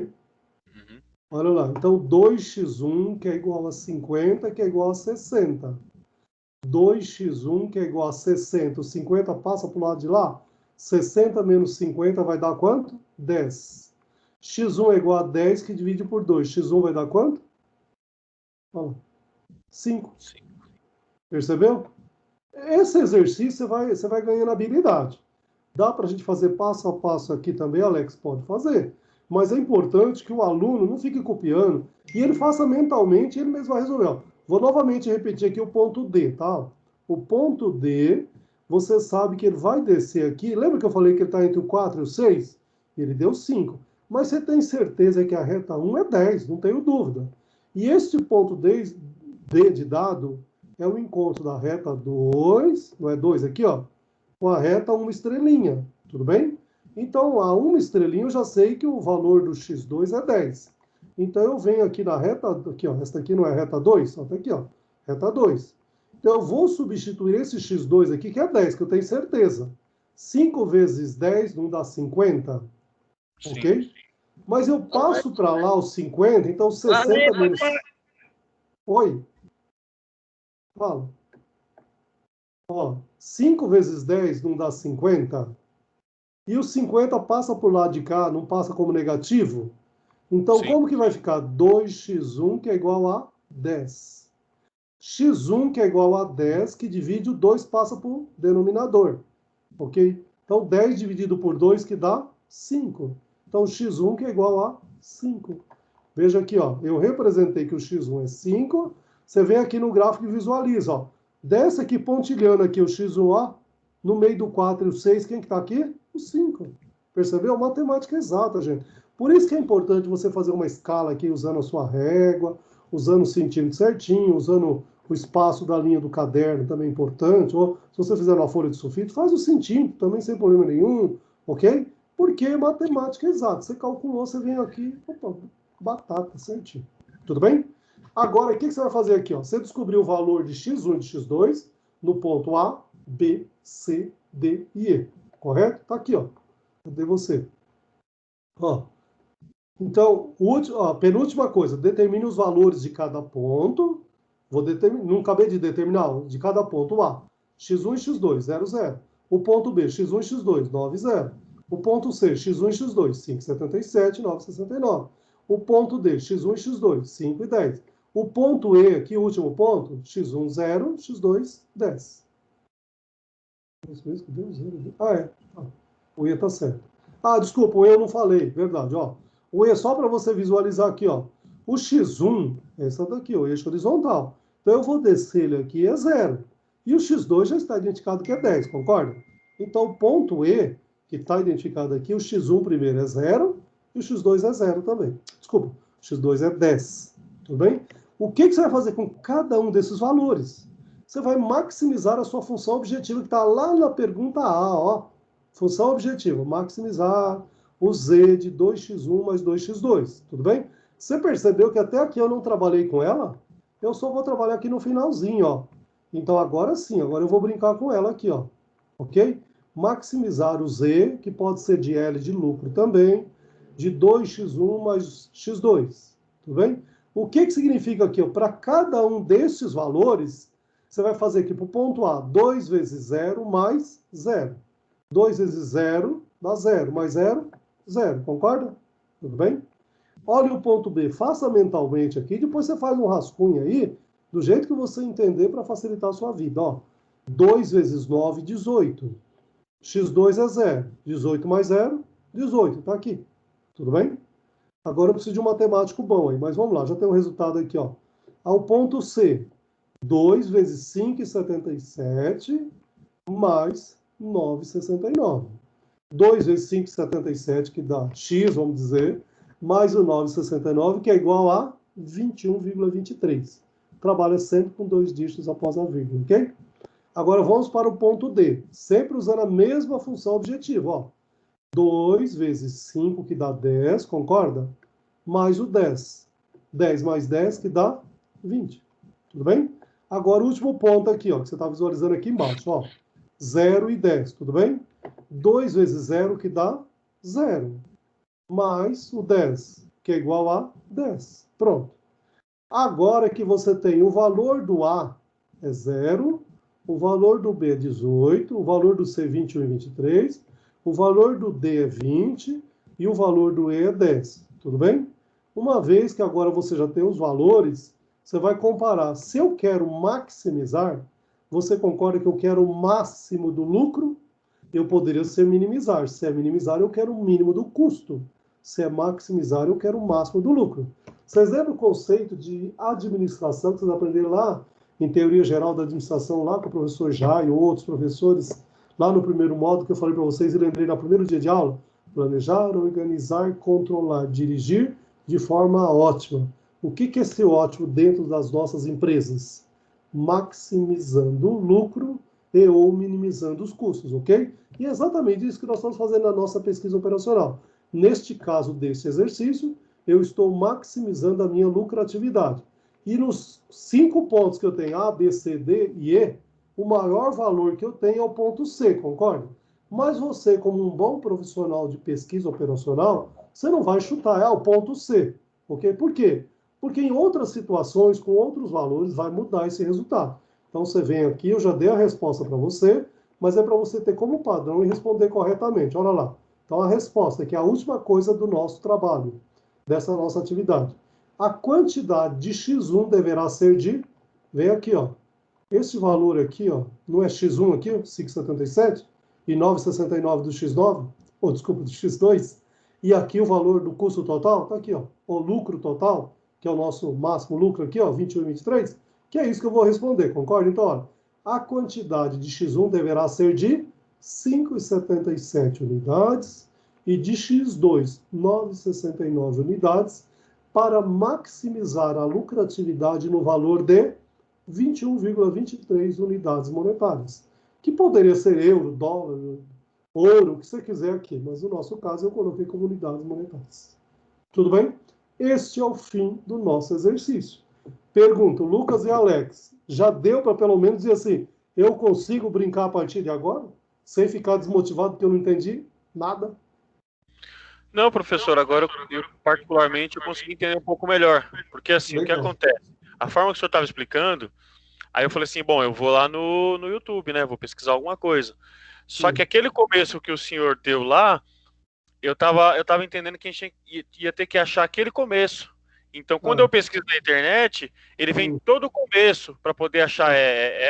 [SPEAKER 4] Uhum.
[SPEAKER 1] Olha lá. Então, 2x1 que é igual a 50, que é igual a 60. 2x1 que é igual a 60. O 50 passa para o lado de lá. 60 menos 50 vai dar quanto? 10. x1 é igual a 10 que divide por 2. x1 vai dar quanto? Olha lá. 5. Percebeu? Esse exercício você vai ganhando habilidade. Dá para a gente fazer passo a passo aqui também, Alex? Pode fazer. Mas é importante que o aluno não fique copiando e ele faça mentalmente e ele mesmo vai resolver. Ó, vou novamente repetir aqui o ponto D, tá? O ponto D, você sabe que ele vai descer aqui. Lembra que eu falei que ele está entre o 4 e o 6? Ele deu 5. Mas você tem certeza que a reta 1 é 10, não tenho dúvida. E este ponto D de dado é o encontro da reta 2, não é 2 aqui, ó, com a reta 1 estrelinha, tudo bem? Então, a 1 estrelinha eu já sei que o valor do x2 é 10. Então, eu venho aqui na reta, aqui, ó, esta aqui não é reta 2, só tá aqui, ó, reta 2. Então, eu vou substituir esse x2 aqui, que é 10, que eu tenho certeza. 5 vezes 10 não dá 50, ok?
[SPEAKER 4] Sim.
[SPEAKER 1] Mas eu passo para lá os 50, então 60 menos... Oi? Fala. Ó, 5 vezes 10 não dá 50? E o 50 passa por lado de cá, não passa como negativo? Então,
[SPEAKER 4] Sim.
[SPEAKER 1] como que vai ficar? 2x1 que é igual a 10. x1 que é igual a 10, que divide o 2 passa para o denominador. Ok? Então, 10 dividido por 2 que dá 5. Então, x1 que é igual a 5. Veja aqui, ó, eu representei que o x1 é 5. Você vem aqui no gráfico e visualiza, ó. Desce aqui pontilhando aqui o x1, ó, no meio do 4 e o 6, quem que está aqui? O 5. Percebeu? Matemática exata, gente. Por isso que é importante você fazer uma escala aqui usando a sua régua, usando o centímetro certinho, usando o espaço da linha do caderno, também é importante. Ou se você fizer uma folha de sulfite, faz o centímetro também sem problema nenhum, ok? Porque é matemática exata. Você calculou, você vem aqui, opa, batata, certinho. Tudo bem? Agora, o que você vai fazer aqui? Ó? Você descobriu o valor de x1 e de x2 no ponto A, B, C, D e E. Correto? Tá aqui, ó. Cadê você? Ó. Então, penúltima coisa, determine os valores de cada ponto. Não acabei de determinar, de cada ponto A. x1 e x2, 0, 0. O ponto B, x1 e x2, 9, 0. O ponto C, x1 e x2, 5,77, 9,69. O ponto D, x1 e x2, 5 e 10. O ponto E, aqui o último ponto, x1, 0, x2, 10. Ah, é. O E está certo. Ah, desculpa, o E eu não falei, verdade, ó. O E é só para você visualizar aqui, ó. O x1, essa daqui, o eixo horizontal. Então eu vou descer ele aqui, é 0. E o x2 já está identificado que é 10, concorda? Então o ponto E, que está identificado aqui, o x1 primeiro é 0 e o x2 é 0 também. Desculpa, o x2 é 10. Tudo bem? O que você vai fazer com cada um desses valores? Você vai maximizar a sua função objetiva que está lá na pergunta A, ó. Função objetiva, maximizar o z de 2x1 mais 2x2, tudo bem? Você percebeu que até aqui eu não trabalhei com ela? Eu só vou trabalhar aqui no finalzinho, ó. Então agora sim, agora eu vou brincar com ela aqui, ó. Ok? Maximizar o z, que pode ser de L de lucro também, de 2x1 mais x2, tudo bem? O que significa aqui? Para cada um desses valores, você vai fazer aqui para o ponto A, 2 vezes 0 mais 0. 2 vezes 0 dá 0, mais 0, 0, concorda? Tudo bem? Olha o ponto B, faça mentalmente aqui, depois você faz um rascunho aí, do jeito que você entender para facilitar a sua vida. Ó, 2 vezes 9, 18. x2 é 0. 18 mais 0, 18. Está aqui. Tudo bem? Agora eu preciso de um matemático bom aí, mas vamos lá, já tem um resultado aqui, ó. Ao ponto C, 2 vezes 5,77 mais 9,69. 2 vezes 5,77, que dá x, vamos dizer, mais o 9,69, que é igual a 21,23. Trabalha sempre com 2 dígitos após a vírgula, ok? Agora vamos para o ponto D, sempre usando a mesma função objetiva, ó. 2 vezes 5, que dá 10, concorda? Mais o 10. 10 mais 10, que dá 20. Tudo bem? Agora o último ponto aqui, ó, que você está visualizando aqui embaixo, ó. 0 e 10, tudo bem? 2 vezes 0, que dá 0. Mais o 10, que é igual a 10. Pronto. Agora que você tem o valor do A é 0, o valor do B é 18, o valor do C é 21 e 23, o valor do D é 20 e o valor do E é 10. Tudo bem? Uma vez que agora você já tem os valores, você vai comparar. Se eu quero maximizar, você concorda que eu quero o máximo do lucro? Eu poderia ser minimizar. Se é minimizar, eu quero o mínimo do custo. Se é maximizar, eu quero o máximo do lucro. Vocês lembram o conceito de administração que vocês aprenderam lá em Teoria Geral da Administração, lá com o professor Jai ou outros professores, lá no primeiro módulo que eu falei para vocês e lembrei no primeiro dia de aula? Planejar, organizar, controlar, dirigir de forma ótima. O que é esse ótimo dentro das nossas empresas? Maximizando o lucro e ou minimizando os custos, ok? E é exatamente isso que nós estamos fazendo na nossa pesquisa operacional. Neste caso desse exercício, eu estou maximizando a minha lucratividade. E nos 5 pontos que eu tenho, A, B, C, D e E, o maior valor que eu tenho é o ponto C, concorda? Mas você, como um bom profissional de pesquisa operacional, você não vai chutar, o ponto C, ok? Por quê? Porque em outras situações, com outros valores, vai mudar esse resultado. Então, você vem aqui, eu já dei a resposta para você, mas é para você ter como padrão e responder corretamente. Olha lá. Então, a resposta é que é a última coisa do nosso trabalho, dessa nossa atividade. A quantidade de x1 deverá ser de... Vem aqui, ó. Esse valor aqui, ó, não é x1 aqui, 5,77, e 9,69 do x9, ou desculpa, do x2, e aqui o valor do custo total, tá aqui, ó, o lucro total, que é o nosso máximo lucro aqui, ó, 21 e 23, que é isso que eu vou responder, concorda? Então, olha, a quantidade de x1 deverá ser de 5,77 unidades e de x2, 9,69 unidades, para maximizar a lucratividade no valor de 21,23 unidades monetárias, que poderia ser euro, dólar, ouro, o que você quiser aqui, mas no nosso caso eu coloquei como unidades monetárias. Tudo bem? Este é o fim do nosso exercício. Pergunto, Lucas e Alex, já deu para pelo menos dizer assim, eu consigo brincar a partir de agora? Sem ficar desmotivado porque eu não entendi nada?
[SPEAKER 4] Não, professor, agora eu particularmente eu consegui entender um pouco melhor. Porque assim, o que acontece? A forma que o senhor estava explicando, aí eu falei assim, bom, eu vou lá no YouTube, né? Vou pesquisar alguma coisa. Só que aquele começo que o senhor deu lá, eu tava entendendo que a gente ia ter que achar aquele começo. Então, quando eu pesquiso na internet, ele vem todo o começo para poder achar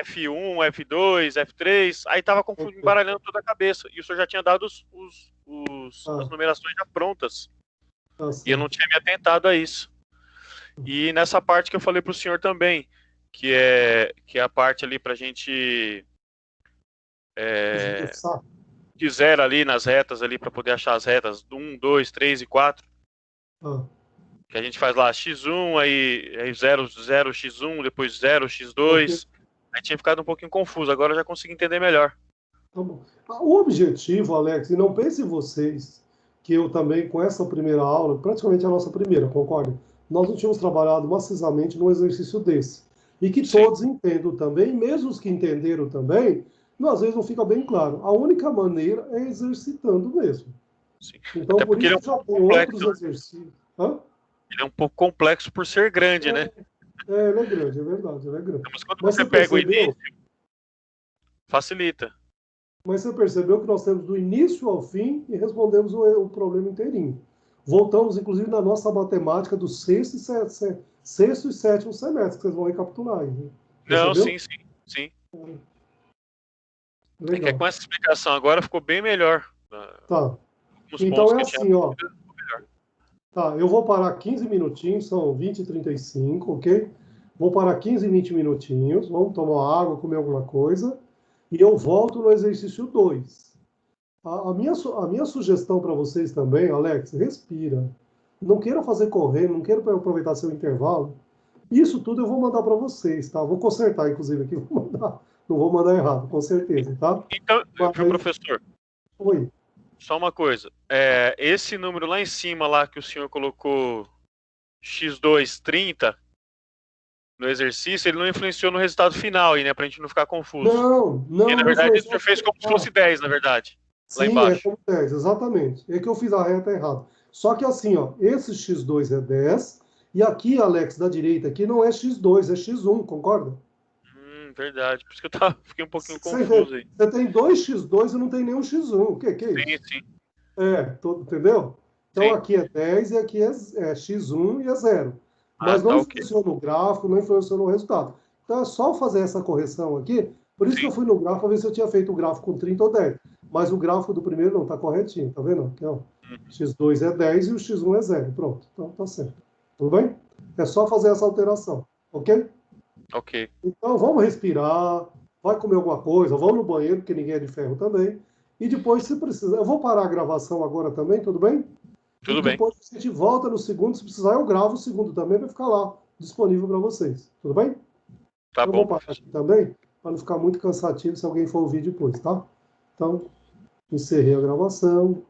[SPEAKER 4] F1, F2, F3. Aí tava embaralhando toda a cabeça. E o senhor já tinha dado as numerações já prontas. E eu não tinha me atentado a isso. E nessa parte que eu falei pro senhor também, que é a parte ali pra gente de zero ali nas retas ali para poder achar as retas 1, 2, 3 e 4. Que a gente faz lá x1, aí 0, 0, x1, depois 0, x2. Aí tinha ficado um pouquinho confuso, agora eu já consegui entender melhor.
[SPEAKER 1] Tá bom. O objetivo, Alex, e não pense vocês que eu também, com essa primeira aula, praticamente a nossa primeira, concorda? Nós não tínhamos trabalhado maciçamente num exercício desse. E que todos entendam também, mesmo os que entenderam também, às vezes não fica bem claro. A única maneira é exercitando mesmo.
[SPEAKER 4] Sim.
[SPEAKER 1] Então,
[SPEAKER 4] até
[SPEAKER 1] por isso já tem outros exercícios.
[SPEAKER 4] Ele é um pouco complexo por ser grande, né?
[SPEAKER 1] Ele é grande, é verdade, ele é grande.
[SPEAKER 4] Mas quando você pega o início, facilita.
[SPEAKER 1] Mas você percebeu que nós temos do início ao fim e respondemos o problema inteirinho. Voltamos, inclusive, na nossa matemática do sexto e sétimo semestre, que vocês vão recapitular aí. Né?
[SPEAKER 4] Não,
[SPEAKER 1] Percebeu?
[SPEAKER 4] sim. É que
[SPEAKER 1] Legal.
[SPEAKER 4] com essa explicação agora ficou bem melhor.
[SPEAKER 1] Tá.
[SPEAKER 4] Os
[SPEAKER 1] Então
[SPEAKER 4] pontos
[SPEAKER 1] é
[SPEAKER 4] que eu
[SPEAKER 1] assim,
[SPEAKER 4] tinha
[SPEAKER 1] ó.
[SPEAKER 4] dúvida, ficou melhor.
[SPEAKER 1] Tá, eu vou parar 15 minutinhos, são 20h35, ok? Vou parar 15, 20 minutinhos, vamos tomar água, comer alguma coisa, e eu volto no exercício 2. A minha sugestão para vocês também, Alex, respira. Não queira fazer correr, não queira aproveitar seu intervalo. Isso tudo eu vou mandar para vocês, tá? Vou consertar, inclusive, aqui, vou mandar. Não vou mandar errado, com certeza, tá?
[SPEAKER 4] Então,
[SPEAKER 1] Mas...
[SPEAKER 4] professor,
[SPEAKER 1] Oi.
[SPEAKER 4] só uma coisa. Esse número lá em cima, lá que o senhor colocou x2 30 no exercício, ele não influenciou no resultado final aí, né? Pra gente não ficar confuso.
[SPEAKER 1] Não.
[SPEAKER 4] E, na verdade, o senhor fez como se fosse 10, na verdade. Lá
[SPEAKER 1] Sim,
[SPEAKER 4] embaixo.
[SPEAKER 1] como 10, exatamente. É que eu fiz a reta errada. Só que assim, ó, esse x2 é 10, e aqui, Alex, da direita, aqui não é x2, é x1, concorda?
[SPEAKER 4] Verdade. Por isso que fiquei um pouquinho
[SPEAKER 1] Você
[SPEAKER 4] confuso aí.
[SPEAKER 1] Você tem 2x2 e não tem nenhum x1. O que é isso?
[SPEAKER 4] Sim.
[SPEAKER 1] Entendeu? Então
[SPEAKER 4] Sim.
[SPEAKER 1] aqui é 10 e aqui é x1 e é 0. Mas não influenciou no gráfico, não influenciou no resultado. Então é só fazer essa correção aqui. Por isso que eu fui no gráfico para ver se eu tinha feito o gráfico com 30 ou 10. Mas o gráfico do primeiro não, está corretinho, tá vendo? Aqui, ó, x2 é 10 e o x1 é 0. Pronto, então tá certo. Tudo bem? É só fazer essa alteração, ok?
[SPEAKER 4] Ok.
[SPEAKER 1] Então vamos respirar, vai comer alguma coisa, vamos no banheiro, porque ninguém é de ferro também. E depois, se precisar, eu vou parar a gravação agora também, tudo bem?
[SPEAKER 4] Tudo
[SPEAKER 1] e
[SPEAKER 4] bem.
[SPEAKER 1] Depois a gente volta no segundo, se precisar eu gravo o segundo também, vai ficar lá, disponível para vocês. Tudo bem?
[SPEAKER 4] Tá
[SPEAKER 1] eu
[SPEAKER 4] bom.
[SPEAKER 1] vou parar aqui também, para não ficar muito cansativo se alguém for ouvir depois, tá? Então, encerrei a gravação.